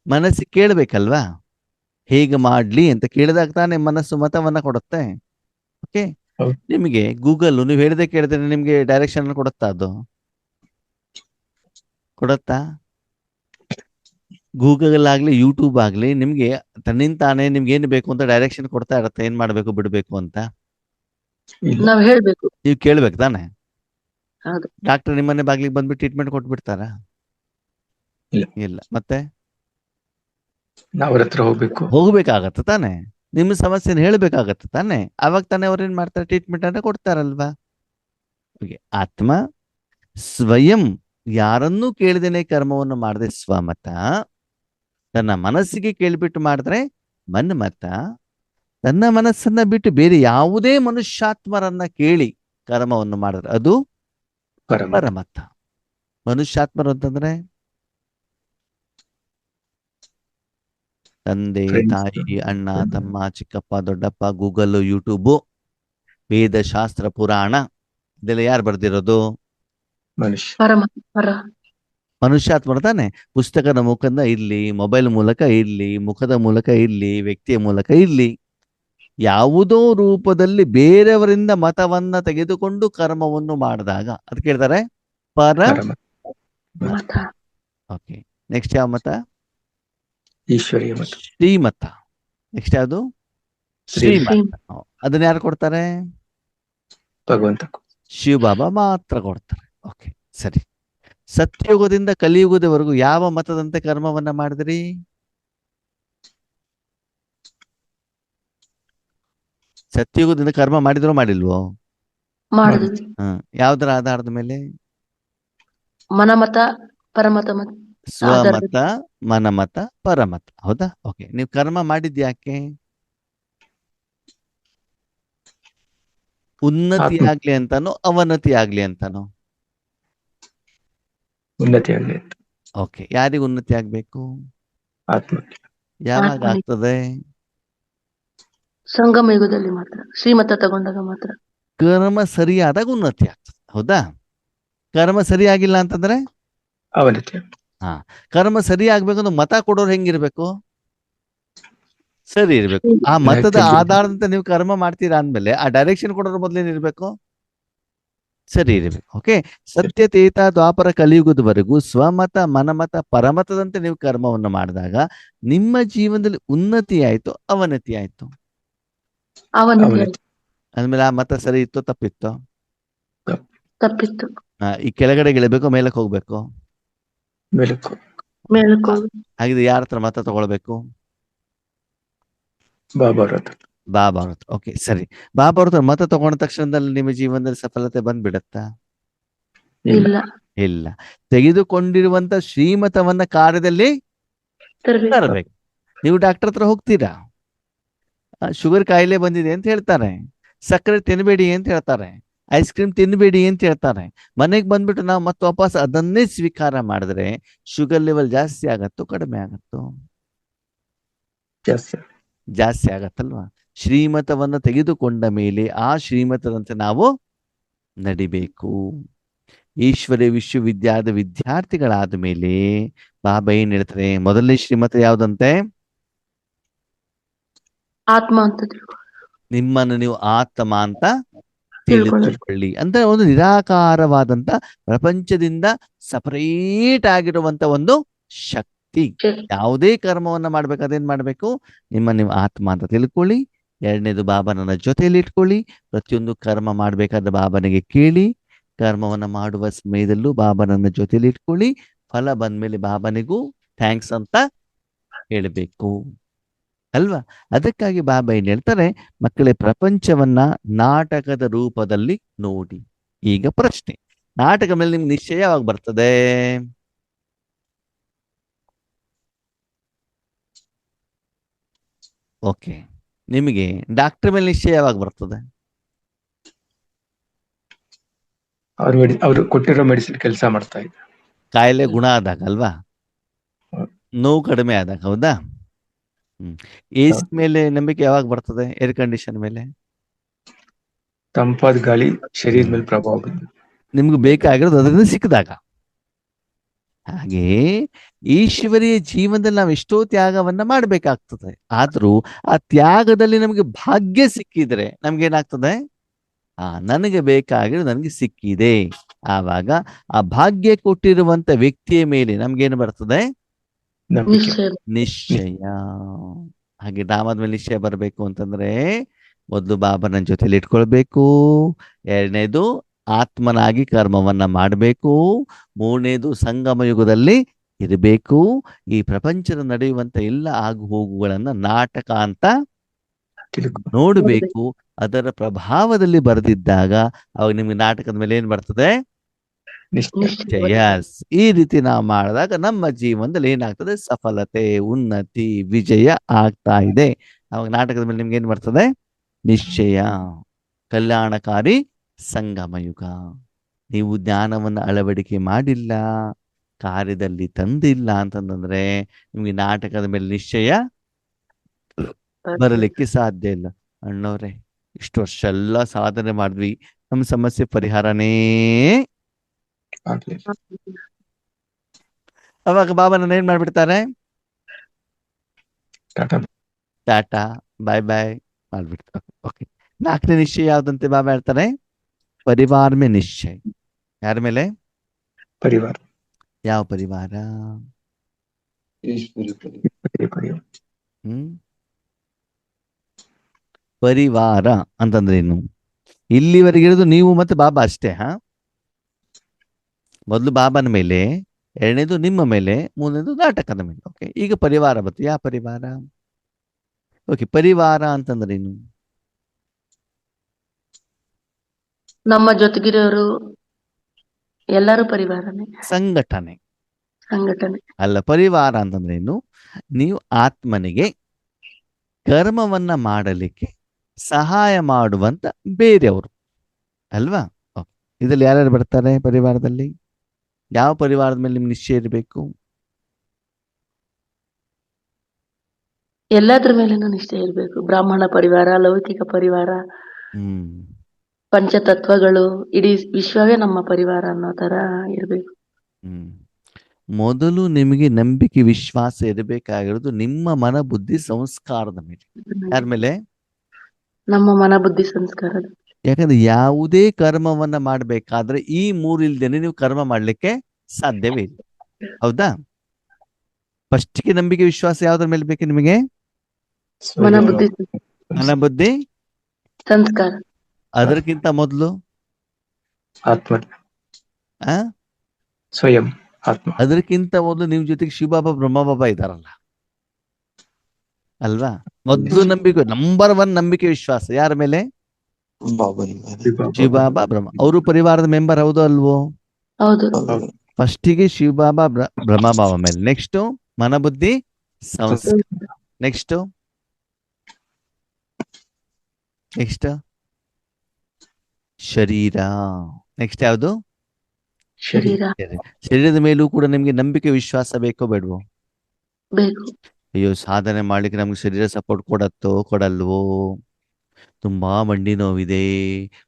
ಮನಸ್ಸಿಗೆ ಕೇಳ್ಬೇಕಲ್ವಾ? ಹೇಗೆ ಮಾಡ್ಲಿ ಅಂತ ಕೇಳಿದಾಗ ತಾನೇ ಮನಸ್ಸು ಮತವನ್ನ ಕೊಡುತ್ತೆ. ಓಕೆ, ಹೌದು. ನಿಮಗೆ ಗೂಗಲ್ ನೀವು ಹೇಳಿದೆ ಕೇಳಿದ್ರೆ ನಿಮ್ಗೆ ಡೈರೆಕ್ಷನ್ ಕೊಡುತ್ತಾ ಅದು? ಕೊಡುತ್ತಾ? ಗೂಗಲ್ ಆಗ್ಲಿ ಯೂಟ್ಯೂಬ್ ಆಗ್ಲಿ ನಿಮ್ಗೆ ತನ್ನಿಂತಾನೇ ನಿಮ್ಗೆ ಏನ್ ಬೇಕು ಅಂತ ಡೈರೆಕ್ಷನ್ ಕೊಡ್ತಾ ಇರತ್ತೆ, ಏನ್ ಮಾಡ್ಬೇಕು ಬಿಡ್ಬೇಕು ಅಂತ. ಇಲ್ಲ. ನಾವ್ ಹೇಳ್ಬೇಕು. ನೀವು ಕೇಳ್ಬೇಕು ತಾನೆ. ಹೌದು. ಡಾಕ್ಟರ್ ನಿಮ್ಮನೆ ಬಾಗ್ಲಿಗೆ ಬಂದ್ಬಿಟ್ಟು ಟ್ರೀಟ್ಮೆಂಟ್ ಕೊಟ್ಬಿಡ್ತಾರ? ಇಲ್ಲ. ಇಲ್ಲ. ಮತ್ತೆ ನಾವ್ ಅವ್ರ ಹತ್ರ ಹೋಗ್ಬೇಕು. ಹೋಗ್ಬೇಕಾಗತ್ತೆ ತಾನೆ, ನಿಮ್ಮ ಸಮಸ್ಯೆನ ಹೇಳ್ಬೇಕಾಗತ್ತೆ ತಾನೆ, ಅವಾಗ ತಾನೇ ಅವ್ರು ಏನ್ ಮಾಡ್ತಾರೆ, ಟ್ರೀಟ್ಮೆಂಟ್ ಅನ್ನ ಕೊಡ್ತಾರಲ್ವಾ. Okay. ಆತ್ಮ ಸ್ವಯಂ ಯಾರನ್ನೂ ಕೇಳದೇನೆ ಕರ್ಮವನ್ನು ಮಾಡದೆ ಸ್ವಮತ, ತನ್ನ ಮನಸ್ಸಿಗೆ ಕೇಳ್ಬಿಟ್ಟು ಮಾಡಿದ್ರೆ ಮನ್ಮತ, ತನ್ನ ಮನಸ್ಸನ್ನ ಬಿಟ್ಟು ಬೇರೆ ಯಾವುದೇ ಮನುಷ್ಯಾತ್ಮರನ್ನ ಕೇಳಿ ಕರ್ಮವನ್ನು ಮಾಡಿದ್ರೆ ಅದು ಪರಮ. ಪರಮತ. ಮನುಷ್ಯಾತ್ಮರು ಅಂತಂದ್ರೆ ತಂದೆ, Friends. ತಾಯಿ, ಅಣ್ಣ, ತಮ್ಮ, ಚಿಕ್ಕಪ್ಪ, ದೊಡ್ಡಪ್ಪ, ಗೂಗಲ್, ಯೂಟ್ಯೂಬ್, ವೇದ, ಶಾಸ್ತ್ರ, ಪುರಾಣ, ಇದೆಲ್ಲ ಯಾರು ಬರ್ದಿರೋದು? ಮನುಷ್ಯ. ಪರಮ ಪರ ಮನುಷ್ಯಾತ್ಮರು ತಾನೆ. ಪುಸ್ತಕದ ಮುಖದ ಇರ್ಲಿ, ಮೊಬೈಲ್ ಮೂಲಕ ಇರ್ಲಿ, ಮುಖದ ಮೂಲಕ ಇರ್ಲಿ, ವ್ಯಕ್ತಿಯ ಮೂಲಕ ಇರ್ಲಿ, ಯಾವುದೋ ರೂಪದಲ್ಲಿ ಬೇರೆಯವರಿಂದ ಮತವನ್ನ ತೆಗೆದುಕೊಂಡು ಕರ್ಮವನ್ನು ಮಾಡಿದಾಗ ಅದು ಕೇಳ್ತಾರೆ ಪರ ಪರಮ. ಮತ. ಓಕೆ. ನೆಕ್ಸ್ಟ್ ಯಾವ ಮತ? ಈಶ್ವರೀಯ ಮತ. ಶ್ರೀಮತ. ನೆಕ್ಸ್ಟ್ ಯಾವುದು? ಶ್ರೀಮತ. ಅದನ್ನ ಯಾರು ಕೊಡ್ತಾರೆ? ಭಗವಂತ. ಶಿವಬಾಬಾ ಮಾತ್ರ ಕೊಡ್ತಾರೆ. ಓಕೆ, ಸರಿ. ಸತ್ಯಯುಗದಿಂದ ಕಲಿಯುಗದವರೆಗೂ ಯಾವ ಮತದಂತೆ ಕರ್ಮವನ್ನ ಮಾಡಿದ್ರಿ? ಸತ್ಯಯುಗದಿಂದ ಕರ್ಮ ಮಾಡಿದ್ರೋ ಮಾಡಿಲ್ವೋ? ಮಾಡಿದ್ವಿ. ಯಾವ್ದರ ಆಧಾರದ ಮೇಲೆ? ಮನಮತ ಪರಮತ ಮತ. ಸ್ವಮತ, ಮನಮತ, ಪರಮತ. ಹೌದಾ? ಓಕೆ. ನೀವು ಕರ್ಮ ಮಾಡಿದ್ಯಾಕೆ? ಉನ್ನತಿ ಆಗ್ಲಿ ಅಂತಾನೋ ಅವನತಿ ಆಗ್ಲಿ ಅಂತಾನೋ? ಉನ್ನತಿ ಆಗಲಿ ಅಂತ. ಓಕೆ. ಯಾರಿಗೆ ಉನ್ನತಿ ಆಗ್ಬೇಕು? ಆತ್ಮಕ್ಕೆ. ಯಾವಾಗ ಆತ್ಮನಿಗೆ. ಆಗ್ತದೆ? ಸಂಗಮ ಯುಗದಲ್ಲಿ ಮಾತ್ರ, ಶ್ರೀಮತ ತಗೊಂಡಾಗ ಮಾತ್ರ. ಕರ್ಮ ಸರಿಯಾದಾಗ ಉನ್ನತಿ ಆಗ್ತದೆ. ಹೌದಾ? ಕರ್ಮ ಸರಿಯಾಗಿಲ್ಲ ಅಂತಂದ್ರೆ ಅವನತಿ. ಕರ್ಮ ಸರಿ ಆಗ್ಬೇಕಂದ್ರೆ ಮತ ಕೊಡೋರು ಹೆಂಗಿರ್ಬೇಕು? ಸರಿ ಇರ್ಬೇಕು. ಆ ಮತದ ಆಧಾರದಂತೆ ನೀವು ಕರ್ಮ ಮಾಡ್ತೀರಾ ಅಂದ್ಮೇಲೆ ಆ ಡೈರೆಕ್ಷನ್ ಕೊಡೋದ್ರ ಮೊದ್ಲೇನಿರ್ಬೇಕು? ಸರಿ ಇರ್ಬೇಕು. ಓಕೆ. ಸತ್ಯತೇತ ದ್ವಾಪರ ಕಲಿಯುಗದವರೆಗೂ ಸ್ವಮತ, ಮನಮತ, ಪರಮತದಂತೆ ನೀವು ಕರ್ಮವನ್ನು ಮಾಡಿದಾಗ ನಿಮ್ಮ ಜೀವನದಲ್ಲಿ ಉನ್ನತಿ ಆಯ್ತು, ಅವನತಿ ಆಯ್ತು. ಅವನಿಗೆ ಅಂದ್ಮೇಲೆ ಆ ಮತ ಸರಿ ಇತ್ತು, ತಪ್ಪಿತ್ತು? ತಪ್ಪಿತ್ತು. ಈ ಕೆಳಗಡೆ ಇಳಬೇಕು, ಮೇಲಕ್ಕೆ ಹೋಗ್ಬೇಕು? ಮೇಲಕ್ಕೂ. ಮೇಲಕ್ಕೆ ಹಾಗಿದ್ರೆ ಯಾರ ಹತ್ರ ಮತ ತಗೊಳ್ಬೇಕು? ಬಾಬಾ ಅವ್ರ ಹತ್ರ. ಬಾಬಾ ಅವ್ರ ಹತ್ರ. ಓಕೆ, ಸರಿ. ಬಾಬಾ ಅವ್ರ ಹತ್ರ ಮತ ತಗೊಂಡ ತಕ್ಷಣದಲ್ಲಿ ನಿಮ್ಮ ಜೀವನದಲ್ಲಿ ಸಫಲತೆ ಬಂದ್ಬಿಡತ್ತಾ? ಇಲ್ಲ. ಇಲ್ಲ. ತೆಗೆದುಕೊಂಡಿರುವಂತ ಶ್ರೀಮತವನ್ನ ಕಾರ್ಯದಲ್ಲಿ ತರ್ಬೇಕು. ತರಬೇಕು. ನೀವು ಡಾಕ್ಟರ್ ಹತ್ರ ಹೋಗ್ತೀರಾ, ಶುಗರ್ ಕಾಯಿಲೆ ಬಂದಿದೆ ಅಂತ ಹೇಳ್ತಾರೆ, ಸಕ್ಕರೆ ತಿನ್ನಬೇಡಿ ಅಂತ ಹೇಳ್ತಾರೆ, ಐಸ್ ಕ್ರೀಮ್ ತಿನ್ನಬೇಡಿ ಅಂತ ಹೇಳ್ತಾರೆ. ಮನೆಗೆ ಬಂದ್ಬಿಟ್ಟು ನಾವು ಮತ್ತೆ ವಾಪಸ್ ಅದನ್ನೇ ಸ್ವೀಕಾರ ಮಾಡಿದ್ರೆ ಶುಗರ್ ಲೆವೆಲ್ ಜಾಸ್ತಿ ಆಗತ್ತೋ ಕಡಿಮೆ ಆಗತ್ತೋ? ಜಾಸ್ತಿ ಆಗತ್ತಲ್ವಾ? ಶ್ರೀಮತವನ್ನ ತೆಗೆದುಕೊಂಡ ಮೇಲೆ ಆ ಶ್ರೀಮತದಂತೆ ನಾವು ನಡಿಬೇಕು. ಈಶ್ವರ್ಯ ವಿಶ್ವವಿದ್ಯಾಲಯದ ವಿದ್ಯಾರ್ಥಿಗಳಾದ ಮೇಲೆ ಬಾಬಾ ಏನ್ ಹೇಳ್ತಾರೆ? ಮೊದಲನೇ ಶ್ರೀಮತ ಯಾವ್ದಂತೆ? ಆತ್ಮ ಅಂತ ನಿಮ್ಮನ್ನು ನೀವು ಆತ್ಮ ಅಂತ ತಿಳಿದುಕೊಳ್ಳಿ ಅಂತ. ಒಂದು ನಿರಾಕಾರವಾದಂತ ಪ್ರಪಂಚದಿಂದ ಸಪರೇಟ್ ಆಗಿರುವಂತ ಒಂದು ಶಕ್ತಿ. ಯಾವುದೇ ಕರ್ಮವನ್ನ ಮಾಡ್ಬೇಕು, ಅದೇನ್ ಮಾಡ್ಬೇಕು? ನೀವು ಆತ್ಮ ಅಂತ ತಿಳ್ಕೊಳ್ಳಿ. ಎರಡನೇದು, ಬಾಬಾ ನನ್ನ ಜೊತೆಯಲ್ಲಿ ಇಟ್ಕೊಳ್ಳಿ. ಪ್ರತಿಯೊಂದು ಕರ್ಮ ಮಾಡ್ಬೇಕಾದ್ರೆ ಬಾಬನಿಗೆ ಕೇಳಿ. ಕರ್ಮವನ್ನ ಮಾಡುವ ಸಮಯದಲ್ಲೂ ಬಾಬಾ ನನ್ನ ಜೊತೆಯಲ್ಲಿ ಇಟ್ಕೊಳ್ಳಿ. ಫಲ ಬಂದ್ಮೇಲೆ ಬಾಬನಿಗೂ ಥ್ಯಾಂಕ್ಸ್ ಅಂತ ಹೇಳ್ಬೇಕು ಅಲ್ವಾ? ಅದಕ್ಕಾಗಿ ಬಾಬಾ ಏನ್ ಹೇಳ್ತಾರೆ? ಮಕ್ಕಳೇ, ಪ್ರಪಂಚವನ್ನ ನಾಟಕದ ರೂಪದಲ್ಲಿ ನೋಡಿ. ಈಗ ಪ್ರಶ್ನೆ, ನಾಟಕ ಮೇಲೆ ನಿಮ್ಗೆ ನಿಶ್ಚಯ ಯಾವಾಗ ಬರ್ತದೆ? ಓಕೆ. ನಿಮಗೆ ಡಾಕ್ಟರ್ ಮೇಲೆ ನಿಶ್ಚಯ ಯಾವಾಗ ಬರ್ತದೆ? ಅವ್ರು ಕೊಟ್ಟಿರೋ ಮೆಡಿಸಿನ್ ಕೆಲಸ ಮಾಡ್ತಾ ಇದ್ದಾರೆ, ಕಾಯಿಲೆ ಗುಣ ಆದಾಗ ಅಲ್ವಾ? ನೋವು ಕಡಿಮೆ ಆದಾಗ. ಹೌದಾ? ಎಸಿ ಮೇಲೆ ನಂಬಿಕೆ ಯಾವಾಗ ಬರ್ತದೆ? ಏರ್ ಕಂಡೀಷನ್ ಮೇಲೆ? ತಂಪಾದ ಗಾಳಿ ಶರೀರದ ಮೇಲೆ ಪ್ರಭಾವ ಬೀರುತ್ತೆ. ನಿಮ್ಗೆ ಬೇಕಾಗಿರೋದು ಅದರಿಂದ ಸಿಕ್ಕಿದಾಗ. ಹಾಗೆ ಈಶ್ವರಿಯ ಜೀವನದಲ್ಲಿ ನಾವು ಎಷ್ಟೋ ತ್ಯಾಗವನ್ನ ಮಾಡ್ಬೇಕಾಗ್ತದೆ. ಆದ್ರೂ ಆ ತ್ಯಾಗದಲ್ಲಿ ನಮಗೆ ಭಾಗ್ಯ ಸಿಕ್ಕಿದ್ರೆ ನಮ್ಗೇನಾಗ್ತದೆ? ನನಗೆ ಬೇಕಾಗಿರೋ ನನಗೆ ಸಿಕ್ಕಿದೆ. ಆವಾಗ ಆ ಭಾಗ್ಯ ಕೊಟ್ಟಿರುವಂತ ವ್ಯಕ್ತಿಯ ಮೇಲೆ ನಮ್ಗೇನು ಬರ್ತದೆ? ನಂಬಿಕೆ. ನಿಶ್ಚಯ. ನಿಶ್ಚಯ. ಹಾಗೆ ನಾಮದ ಮೇಲೆ ನಿಶ್ಚಯ ಬರಬೇಕು ಅಂತಂದ್ರೆ ಮೊದಲು ಬಾಬನ ಜೊತೆಲಿ ಇಟ್ಕೊಳ್ಬೇಕು. ಎರಡನೇದು ಆತ್ಮನಾಗಿ ಕರ್ಮವನ್ನ ಮಾಡಬೇಕು. ಮೂರನೇದು ಸಂಗಮ ಯುಗದಲ್ಲಿ ಇರಬೇಕು. ಈ ಪ್ರಪಂಚದ ನಡೆಯುವಂತ ಎಲ್ಲ ಆಗು ಹೋಗುಗಳನ್ನ ನಾಟಕ ಅಂತ ತಿಳ್ಕೊ. ನೋಡಬೇಕು. ಅದರ ಪ್ರಭಾವದಲ್ಲಿ ಬರೆದಿದ್ದಾಗ ಅವಾಗ ನಿಮ್ಗೆ ನಾಟಕದ ಮೇಲೆ ಏನ್ ಬರ್ತದೆ? ನಿಶ್ಚಯ. ನಿಶ್ಚಯ. ಯಸ್. ಈ ರೀತಿ ನಾವು ಮಾಡಿದಾಗ ನಮ್ಮ ಜೀವನದಲ್ಲಿ ಏನಾಗ್ತದೆ? ಸಫಲತೆ, ಉನ್ನತಿ, ವಿಜಯ ಆಗ್ತಾ ಇದೆ. ಅವಾಗ ನಾಟಕದ ಮೇಲೆ ನಿಮ್ಗೆ ಏನ್ ಬರ್ತದೆ? ನಿಶ್ಚಯ. ಕಲ್ಯಾಣಕಾರಿ ಸಂಗಮ ಯುಗ. ನೀವು ಜ್ಞಾನವನ್ನು ಅಳವಡಿಕೆ ಮಾಡಿಲ್ಲ, ಕಾರ್ಯದಲ್ಲಿ ತಂದಿಲ್ಲ ಅಂತಂದ್ರೆ ನಿಮ್ಗೆ ನಾಟಕದ ಮೇಲೆ ನಿಶ್ಚಯ ಬರಲಿಕ್ಕೆ ಸಾಧ್ಯ ಇಲ್ಲ. ಅಣ್ಣವ್ರೆ, ಇಷ್ಟು ವರ್ಷ ಎಲ್ಲ ಸಾಧನೆ ಮಾಡಿದ್ವಿ, ನಮ್ಮ ಸಮಸ್ಯೆ ಪರಿಹಾರನೇ ಆಗ್ಲಿಲ್ಲ. ಅವಾಗ ಬಾಬಾ ನನ್ನ ಏನ್ ಮಾಡ್ಬಿಡ್ತಾರೆ? ಟಾಟಾ. ಟಾಟಾ ಬಾಯ್ ಬಾಯ್ ಮಾಡ್ಬಿಡ್ತಾರೆ. ಓಕೆ. ನಾಲ್ಕನೇ ನಿಶ್ಚಯ ಯಾವ್ದಂತೆ ಬಾಬಾ ಹೇಳ್ತಾರೆ? ಪರಿವಾರ ಮೇ ನಿಶ್ಚಯ. ಯಾರ ಮೇಲೆ? ಪರಿವಾರ. ಯಾವ ಪರಿವಾರ? ಪರಿವಾರ. ಪರಿವಾರ ಅಂತಂದ್ರೆ ಏನು? ಇಲ್ಲಿವರೆಗಿರೋದು ನೀವು ಮತ್ತೆ ಬಾಬಾ ಅಷ್ಟೇ. ಮೊದಲು ಬಾಬನ ಮೇಲೆ, ಎರಡನೇದು ನಿಮ್ಮ ಮೇಲೆ, ಮೂರನೇದು ನಾಟಕದ ಮೇಲೆ. ಓಕೆ. ಈಗ ಪರಿವಾರ ಬರ್ತದೆ. ಯಾವ ಪರಿವಾರ? ಓಕೆ. ಪರಿವಾರ ಅಂತಂದ್ರೆ ಏನು? ನಮ್ಮ ಜೊತೆಗಿರೋರು ಎಲ್ಲರೂ ಪರಿವಾರನೇ, ಸಂಘಟನೆ ಸಂಘಟನೆ. ಅಲ್ಲ. ಪರಿವಾರ ಅಂತಂದ್ರೆ ಏನು? ನೀವು ಆತ್ಮನಿಗೆ ಕರ್ಮವನ್ನ ಮಾಡಲಿಕ್ಕೆ ಸಹಾಯ ಮಾಡುವಂತ ಬೇರೆಯವರು ಅಲ್ವಾ? ಓಕೆ. ಇದರಲ್ಲಿ ಯಾರ್ಯಾರು ಬರ್ತಾರೆ ಪರಿವಾರದಲ್ಲಿ? ಯಾವ ಪರಿವಾರದ ಮೇಲೆ ನಿಮ್ಗೆ ನಿಶ್ಚಯ ಇರಬೇಕು? ಎಲ್ಲದ್ರ ಮೇಲೇನೂ ನಿಶ್ಚಯ ಇರ್ಬೇಕು. ಬ್ರಾಹ್ಮಣ ಪರಿವಾರ, ಲೌಕಿಕ ಪರಿವಾರ, ಹ್ಮ್ ಪಂಚತತ್ವಗಳು, ಇಡೀ ವಿಶ್ವವೇ ನಮ್ಮ ಪರಿವಾರ ಅನ್ನೋ ತರ ಇರ್ಬೇಕು. ಹ್ಮ್ ಮೊದಲು ನಿಮಗೆ ನಂಬಿಕೆ ವಿಶ್ವಾಸ ಇರಬೇಕಾಗಿರೋದು ನಿಮ್ಮ ಮನ ಬುದ್ಧಿ ಸಂಸ್ಕಾರದ ಮೇಲೆ. ಯಾರ ಮೇಲೆ? ನಮ್ಮ ಮನ ಬುದ್ಧಿ ಸಂಸ್ಕಾರದ. ಯಾಕಂದ್ರೆ ಯಾವುದೇ ಕರ್ಮವನ್ನ ಮಾಡ್ಬೇಕಾದ್ರೆ ಈ ಮೂರು ಇಲ್ದೇನೆ ನೀವು ಕರ್ಮ ಮಾಡ್ಲಿಕ್ಕೆ ಸಾಧ್ಯವೇ ಇಲ್ಲ. ಹೌದಾ? ಫಸ್ಟ್ಗೆ ನಂಬಿಕೆ ವಿಶ್ವಾಸ ಯಾವ್ದ್ರ ಮೇಲೆ ಬೇಕು ನಿಮಗೆ? ಮನ ಬುದ್ಧಿ ಮನ ಬುದ್ಧಿ ಸಂಸ್ಕಾರ. ಅದಕ್ಕಿಂತ ಮೊದಲು ಆತ್ಮ. ಆ ಸ್ವಯಂ ಆತ್ಮ. ಅದಕ್ಕಿಂತ ಮೊದಲು ನಿಮ್ ಜೊತೆಗೆ ಶಿವಬಾಬಾ ಬ್ರಹ್ಮಬಾಬಾ ಇದಾರಲ್ಲ ಅಲ್ವಾ? ಮೊದಲು ನಂಬಿಕೆ, ನಂಬರ್ 1 ನಂಬಿಕೆ ವಿಶ್ವಾಸ ಯಾರ ಮೇಲೆ? ಶಿವಬಾಬಾ ಬ್ರಹ್ಮ. ಅವರು ಪರಿವಾರದ ಮೆಂಬರ್ ಹೌದು ಅಲ್ವೋ? ಹೌದು. ಫಸ್ಟಿಗೆ ಶಿವಬಾಬಾ ಬ್ರಹ್ಮಬಾಬಾ ಮೇಲೆ, ನೆಕ್ಸ್ಟ್ ಮನಬುದ್ಧಿ ಸಂಸ್ಕಾರ, ನೆಕ್ಸ್ಟ್ ಶರೀರ, ನೆಕ್ಸ್ಟ್ ಯಾವುದು? ಶರೀರ ಶರೀರದ ಮೇಲೂ ಕೂಡ ನಿಮ್ಗೆ ನಂಬಿಕೆ ವಿಶ್ವಾಸ ಬೇಕೋ ಬೇಡವೋ? ಬೇಕು. ಅಯ್ಯೋ, ಸಾಧನೆ ಮಾಡ್ಲಿಕ್ಕೆ ನಮ್ಗೆ ಶರೀರ ಸಪೋರ್ಟ್ ಕೊಡತ್ತೋ ಕೊಡಲ್ವೋ? ತುಂಬಾ ಮಂಡಿ ನೋವಿದೆ,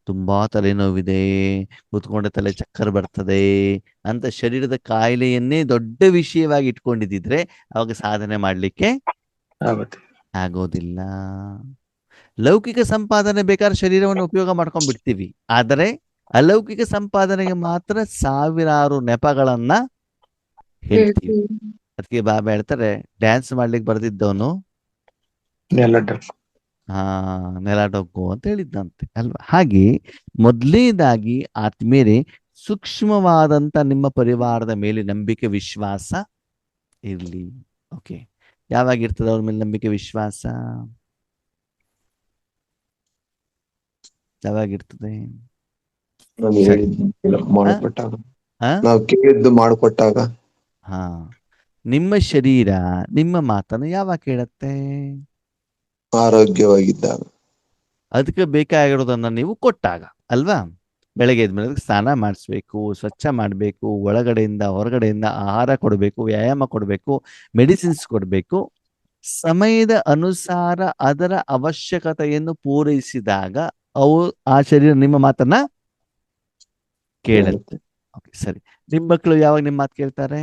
ತುಂಬಾ ತಲೆನೋವಿದೆ, ಕೂತ್ಕೊಂಡ ತಲೆ ಚಕ್ಕರ್ ಬರ್ತದೆ ಅಂತ ಶರೀರದ ಕಾಯಿಲೆಯನ್ನೇ ದೊಡ್ಡ ವಿಷಯವಾಗಿ ಇಟ್ಕೊಂಡಿದ್ದಿದ್ರೆ ಅವಾಗ ಸಾಧನೆ ಮಾಡ್ಲಿಕ್ಕೆ ಆಗೋದಿಲ್ಲ. ಲೌಕಿಕ ಸಂಪಾದನೆ ಬೇಕಾದ್ರೆ ಶರೀರವನ್ನು ಉಪಯೋಗ ಮಾಡ್ಕೊಂಡ್ ಬಿಡ್ತೀವಿ, ಆದರೆ ಅಲೌಕಿಕ ಸಂಪಾದನೆಗೆ ಮಾತ್ರ ಸಾವಿರಾರು ನೆಪಗಳನ್ನ ಹೇಳ್ತೀವಿ. ಅದಕ್ಕೆ ಬಾಬಾ ಹೇಳ್ತಾರೆ, ಡ್ಯಾನ್ಸ್ ಮಾಡ್ಲಿಕ್ಕೆ ಬರ್ದಿದ್ದವನು ನೆಲಡೊಗ್ಗು ಅಂತ ಹೇಳಿದ್ದಂತೆ ಅಲ್ವಾ? ಹಾಗೆ ಮೊದಲನೇದಾಗಿ ಆತ್ಮೀಯರೇ, ಸೂಕ್ಷ್ಮವಾದಂತ ನಿಮ್ಮ ಪರಿವಾರದ ಮೇಲೆ ನಂಬಿಕೆ ವಿಶ್ವಾಸ ಇರ್ಲಿ. ಓಕೆ. ಯಾವಾಗ ಇರ್ತದೆ ಅವ್ರ ಮೇಲೆ ನಂಬಿಕೆ ವಿಶ್ವಾಸ? ಯಾವಾಗಿರ್ತದೆ? ನಾವು ಕೇಳಿದ್ದು ಮಾಡಿಕೊಟ್ಟಾಗ. ಹಾ, ನಿಮ್ಮ ಶರೀರ ನಿಮ್ಮ ಮಾತನ್ನು ಯಾವಾಗ ಕೇಳತ್ತೆ? ಆರೋಗ್ಯವಾಗಿದ್ದಾಗ. ಅದಕ್ಕೆ ಬೇಕಾಗಿರೋದನ್ನ ನೀವು ಕೊಟ್ಟಾಗ ಅಲ್ವಾ? ಬೆಳಗ್ಗೆ ಎದ್ಮೇಲೆ ಸ್ನಾನ ಮಾಡಿಸ್ಬೇಕು, ಸ್ವಚ್ಛ ಮಾಡಬೇಕು, ಒಳಗಡೆಯಿಂದ ಹೊರಗಡೆಯಿಂದ ಆಹಾರ ಕೊಡಬೇಕು, ವ್ಯಾಯಾಮ ಕೊಡಬೇಕು, ಮೆಡಿಸಿನ್ಸ್ ಕೊಡಬೇಕು. ಸಮಯದ ಅನುಸಾರ ಅದರ ಅವಶ್ಯಕತೆಯನ್ನು ಪೂರೈಸಿದಾಗ ಅವು ಆ ಶರೀರ ನಿಮ್ಮ ಮಾತನ್ನ ಕೇಳುತ್ತೆ. ಓಕೆ, ಸರಿ. ನಿಮ್ಮ ಮಕ್ಕಳು ಯಾವಾಗ ನಿಮ್ಮ ಮಾತು ಕೇಳ್ತಾರೆ?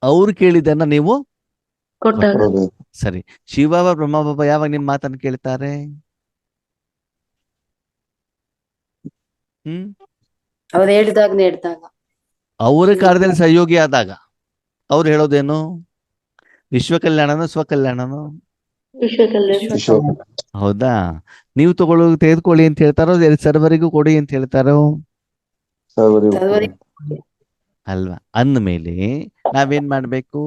ಅವ್ರು ಕೇಳಿದ್ದನ್ನ ನೀವು ಕೊಟ್ಟಾಗ. ಸರಿ. ಶಿವಬಾಬಾ ಬ್ರಹ್ಮಬಾಬಾ ಯಾವಾಗ ನಿಮ್ಮ ಮಾತನ್ನು ಕೇಳ್ತಾರೆ? ಹ್ಮ್ ಅವ್ರು ಹೇಳ್ದಾಗ ಅವರ ಕಾರ್ಯದಲ್ಲಿ ಸಹಯೋಗಿ ಆದಾಗ ಅವ್ರು ಹೇಳೋದೇನು? ವಿಶ್ವ ಕಲ್ಯಾಣನೋ ಸ್ವಕಲ್ಯಾಣನೋ? ವಿಶ್ವ ಕಲ್ಯಾಣ. ವಿಶ್ವ ಹೌದಾ? ನೀವು ತೆಗೆದುಕೊಳ್ಳಿ ಅಂತ ಹೇಳ್ತಾರೋ ಸರ್ವರಿಗೂ ಕೊಡಿ ಅಂತ ಹೇಳ್ತಾರೋ? ಸರ್ವರಿಗೂ ಅಲ್ವಾ? ಅಂದ್ಮೇಲೆ ನಾವೇನ್ ಮಾಡ್ಬೇಕು?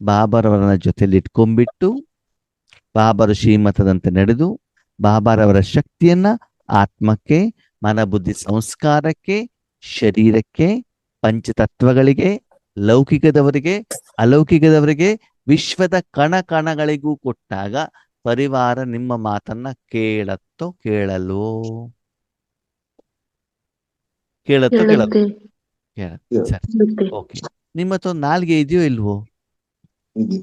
ಬಾಬಾರವರನ್ನ ಜೊತೆಲಿ ಇಟ್ಕೊಂಡ್ಬಿಟ್ಟು ಬಾಬಾರ ಶ್ರೀಮತದಂತೆ ನಡೆದು ಬಾಬಾರವರ ಶಕ್ತಿಯನ್ನ ಆತ್ಮಕ್ಕೆ, ಮನಬುದ್ಧಿ ಸಂಸ್ಕಾರಕ್ಕೆ, ಶರೀರಕ್ಕೆ, ಪಂಚತತ್ವಗಳಿಗೆ, ಲೌಕಿಕದವರಿಗೆ, ಅಲೌಕಿಕದವರಿಗೆ, ವಿಶ್ವದ ಕಣ ಕಣಗಳಿಗೂ ಕೊಟ್ಟಾಗ ಪರಿವಾರ ನಿಮ್ಮ ಮಾತನ್ನ ಕೇಳತ್ತೋ ಕೇಳಲ್ವೋ? ಕೇಳತ್ತೋ ಕೇಳಲ್ವೋ? ಕೇಳುತ್ತೆ. ಕೇಳತ್ತೆ. ಸರಿ, ಕೇಳುತ್ತೆ. ಓಕೆ. ನಿಮ್ಮ ಹತ್ರ ನಾಲ್ಗೆ ಇದೆಯೋ ಇಲ್ವೋ? ಇದೆ.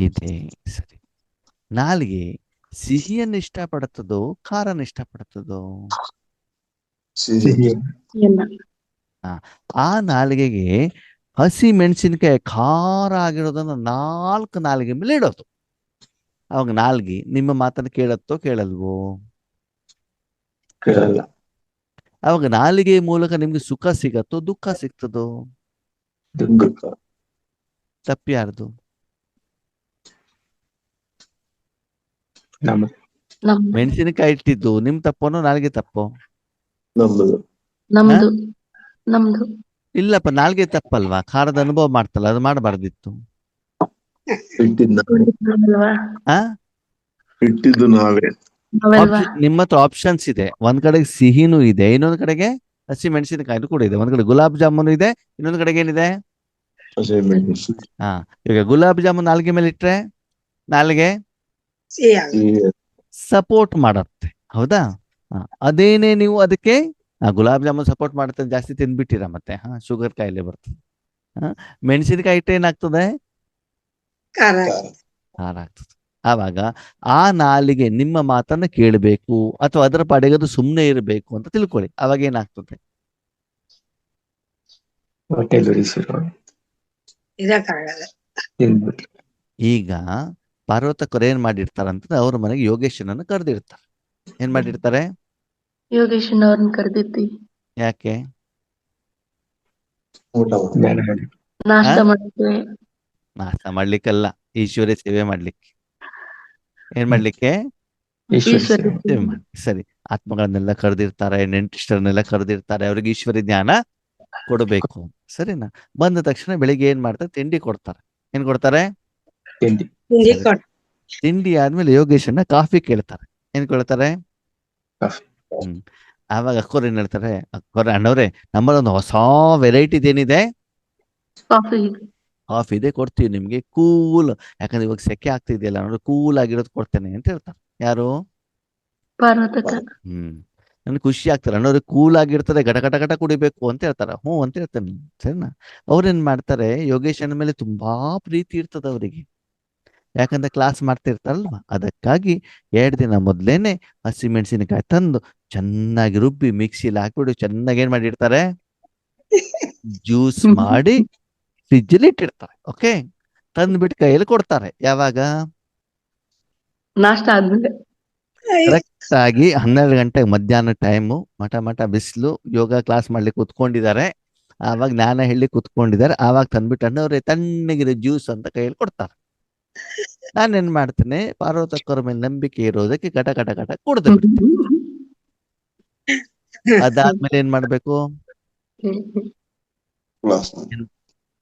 ಇದೆ. ಸರಿ. ನಾಲ್ಗೆ ಸಿಹಿಯನ್ನು ಇಷ್ಟಪಡುತ್ತದೋ ಖಾರನ ಇಷ್ಟಪಡುತ್ತದೋ? ಸಿಹಿ ಎಲ್ಲ. ಆ ನಾಲಿಗೆಗೆ ಹಸಿ ಮೆಣಸಿನಕಾಯಿ ಖಾರ ಆಗಿರೋದನ್ನ 4 ನಾಲಿಗೆ ಮೇಲೆ ಇಡೋದು. ಅವಾಗ ನಾಲ್ಗೆ ನಿಮ್ಮ ಮಾತನ್ನು ಕೇಳತ್ತೋ ಕೇಳಲ್ವೋ? ಕೇಳಲ್ಲ. ಅವಾಗ ನಾಲಿಗೆ ಮೂಲಕ ನಿಮ್ಗೆ ಸುಖ ಸಿಗತ್ತೋ ದುಃಖ ಸಿಗ್ತದೋ? ದುಃಖ. ತಪ್ಪ್ಯಾರ್ದು? ನಮ್ಮದು. ನಮ್ದು. ಮೆಣಸಿನಕಾಯಿ ಇಟ್ಟಿದ್ದು ನಿಮ್ ತಪ್ಪನೋ ನಾಲ್ಗೆ ತಪ್ಪೋ? ನಮ್ಮದು. ನಮ್ದು. ನಮ್ದು. ಇಲ್ಲಪ್ಪ, ನಾಲ್ಗೆ ತಪ್ಪಲ್ವಾ? ಖಾರದ ಅನುಭವ ಮಾಡ್ತಲ್ಲ, ಅದು ಮಾಡಬಾರ್ದಿತ್ತು. ಇಟ್ಟಿದ್ ನಾವೇ. ಅಲ್ವಾ? ಆ ಇಟ್ಟಿದ್ದು ನಾವೇ. ನಾವಲ್ವಾ? ನಿಮ್ಮ ಹತ್ರ ಆಪ್ಷನ್ಸ್ ಇದೆ. ಒಂದ್ ಕಡೆಗೆ ಸಿಹಿನೂ ಇದೆ, ಇನ್ನೊಂದ್ ಕಡೆಗೆ ಹಸಿ ಮೆಣಸಿನಕಾಯಿನೂ ಕೂಡ ಇದೆ. ಒಂದ್ ಕಡೆ ಗುಲಾಬ್ ಜಾಮೂನು ಇದೆ, ಇನ್ನೊಂದ್ ಕಡೆಗೆ ಏನಿದೆ? ಹಸಿಮೆಣಸು. ಈಗ ಗುಲಾಬ್ ಜಾಮೂನ್ ನಾಲ್ಗೆ ಮೇಲೆ ಇಟ್ರೆ ನಾಲ್ಗೆ ಸಿಹಿ. ಸಪೋರ್ಟ್ ಮಾಡತ್ತೆ. ಹೌದಾ? ಅದೇನೇ ನೀವು ಅದಕ್ಕೆ ಗುಲಾಬ್ ಜಾಮೂನ್ ಸಪೋರ್ಟ್ ಮಾಡುತ್ತೆ, ಜಾಸ್ತಿ ತಿಂದ್ಬಿಟ್ಟಿರ ಮತ್ತೆ ಶುಗರ್ ಕಾಯಿಲೆ ಬರ್ತದೆ. ಮೆಣಸಿನಕಾಯಿ ಇಟ್ಟರೆ ಏನಾಗ್ತದೆ? ಖಾರ ಆಗ್ತದೆ. ಆವಾಗ ಆ ನಾಲಿಗೆ ನಿಮ್ಮ ಮಾತನ್ನ ಕೇಳಬೇಕು ಅಥವಾ ಅದರ ಪಾಡಿಗೆ ಅದು ಸುಮ್ಮನೆ ಇರಬೇಕು ಅಂತ ತಿಳ್ಕೊಳ್ಳಿ. ಅವಾಗ ಏನಾಗ್ತದೆ? ಹೊಟ್ಟೆಲಿ ಉರಿಸಿರೋ ತಿಂದ್ಬಿಟ್ರು. ಈಗ ಪಾರ್ವತಕ್ಕರು ಏನ್ ಮಾಡಿರ್ತಾರಂತಂದ್ರೆ ಅವ್ರ ಮನೆಗೆ ಯೋಗೇಶನನ್ನು ಕರೆದಿರ್ತಾರೆ. ಏನ್ ಮಾಡಿರ್ತಾರೆ? ಯೋಗೇಶನ್ ಅವ್ರನ್ನ ಕರೆದಿದ್ದಿ ಯಾಕೆ? ಊಟ ಮಾಡಿ. ಜ್ಞಾನ ಮಾಡಿ. ನಾಷ್ಟ ಮಾಡಕ್ಕೆ. ನಾಷ್ಟ ಮಾಡ್ಲಿಕ್ಕಲ್ಲ, ಈಶ್ವರ್ಯ ಸೇವೆ ಮಾಡ್ಲಿಕ್ಕೆ. ಏನ್ ಮಾಡ್ಲಿಕ್ಕೆ? ಈಶ್ವರ ಈಶ್ವರ ಸೇವೆ. ಸೇವೆ ಮಾಡ್ಲಿಕ್ಕೆ. ಸರಿ. ಆತ್ಮಗಳನ್ನೆಲ್ಲ ಕರೆದಿರ್ತಾರೆ, ನೆಂಟಿಷ್ಟರನ್ನೆಲ್ಲ ಕರೆದಿರ್ತಾರೆ, ಅವ್ರಿಗೆ ಈಶ್ವರಿ ಜ್ಞಾನ ಕೊಡಬೇಕು. ಸರಿನಾ? ಬಂದ ತಕ್ಷಣ ಬೆಳಿಗ್ಗೆ ಏನ್ ಮಾಡ್ತಾರೆ? ತಿಂಡಿ ಕೊಡ್ತಾರೆ. ಏನ್ ಕೊಡ್ತಾರೆ? ತಿಂಡಿ. ಸರಿ. ತಿಂಡಿ ಆದ್ಮೇಲೆ ಯೋಗೇಶನ್ನ ಕಾಫಿ ಕೇಳ್ತಾರೆ. ಏನ್ ಕೇಳ್ತಾರೆ? ಕಾಫಿ. ಆವಾಗ ಅಕ್ಕೋರ್ ಏನ್ ಹೇಳ್ತಾರೆ? ಅಕ್ಕೋರ್ ಅಣ್ಣವ್ರೆ, ನಮ್ಮಲ್ಲೊಂದು ಹೊಸ ವೆರೈಟಿ ಏನಿದೆ? ಕಾಫಿ. ಕಾಫಿ ಇದೆ, ಕೊಡ್ತೀವಿ ನಿಮ್ಗೆ. ಕೂಲ್, ಯಾಕಂದ್ರೆ ಇವಾಗ ಸೆಕೆ ಆಗ್ತಿದೆಯಲ್ಲ ನೋಡಿ, ಕೂಲ್ ಆಗಿರೋದು ಕೊಡ್ತೇನೆ ಅಂತ ಹೇಳ್ತಾರೆ. ಯಾರು? ಪಾರ್ವತಕ್ಕ. ನನ್ಗೆ ಖುಷಿ ಆಗ್ತಾರೆ. ಅಣ್ಣವ್ರಿಗೆ ಕೂಲ್ ಆಗಿರ್ತದೆ, ಘಟ ಘಟ ಘಟ ಕುಡಿಬೇಕು ಅಂತ ಹೇಳ್ತಾರೆ. ಹ್ಞೂ ಅಂತ ಹೇಳ್ತೇನೆ. ಸರಿನಾ? ಅವ್ರೇನ್ ಮಾಡ್ತಾರೆ? ಯೋಗೇಶನ ಮೇಲೆ ತುಂಬಾ ಪ್ರೀತಿ ಇರ್ತದೆ ಅವರಿಗೆ. ಯಾಕಂದ್ರೆ ಕ್ಲಾಸ್ ಮಾಡ್ತಿರ್ತಾರಲ್ವಾ, ಅದಕ್ಕಾಗಿ 2 ದಿನ ಮೊದ್ಲೇನೆ ಹಸಿಮೆಣಸಿನಕಾಯಿ ತಂದು ಚೆನ್ನಾಗಿ ರುಬ್ಬಿ ಮಿಕ್ಸಿಲಿ ಹಾಕ್ಬಿಟ್ಟು ಚೆನ್ನಾಗಿ ಏನ್ ಮಾಡಿರ್ತಾರೆ? ಜ್ಯೂಸ್ ಮಾಡಿ ಫ್ರಿಜ್ಜಲ್ಲಿ ಇಟ್ಟಿರ್ತಾರೆ. ಓಕೆ, ತಂದ್ಬಿಟ್ಟು ಕೈಯಲ್ಲಿ ಕೊಡ್ತಾರೆ. ಯಾವಾಗ? ನಾಷ್ಟ ಆದ್ಮೇಲೆ. ಕರೆಕ್ಟ್ ಆಗಿ 12 ಗಂಟೆಗೆ ಮಧ್ಯಾಹ್ನ ಟೈಮು, ಮಠ ಬಿಸಿಲು, ಯೋಗ ಕ್ಲಾಸ್ ಮಾಡ್ಲಿಕ್ಕೆ ಕುತ್ಕೊಂಡಿದ್ದಾರೆ. ಆವಾಗ ಜ್ಞಾನ ಹೇಳಿ ಕುತ್ಕೊಂಡಿದ್ದಾರೆ. ಆವಾಗ ತಂದ್ಬಿಟ್ಟು ಅಣ್ಣವ್ರೆ ತಣ್ಣಗಿರೋ ಜ್ಯೂಸ್ ಅಂತ ಕೈಯಲ್ಲಿ ಕೊಡ್ತಾರೆ. ನಾನೇನ್ ಮಾಡ್ತೇನೆ? ಪಾರ್ವತಕ್ಕರ ಮೇಲೆ ನಂಬಿಕೆ ಇರೋದಕ್ಕೆ ಘಟ ಘಟ ಘಟ ಕುಡ್ದು ಬಿಡ್ತೀನಿ. ಅದಾದ್ಮೇಲೆ ಏನ್ ಮಾಡ್ಬೇಕು?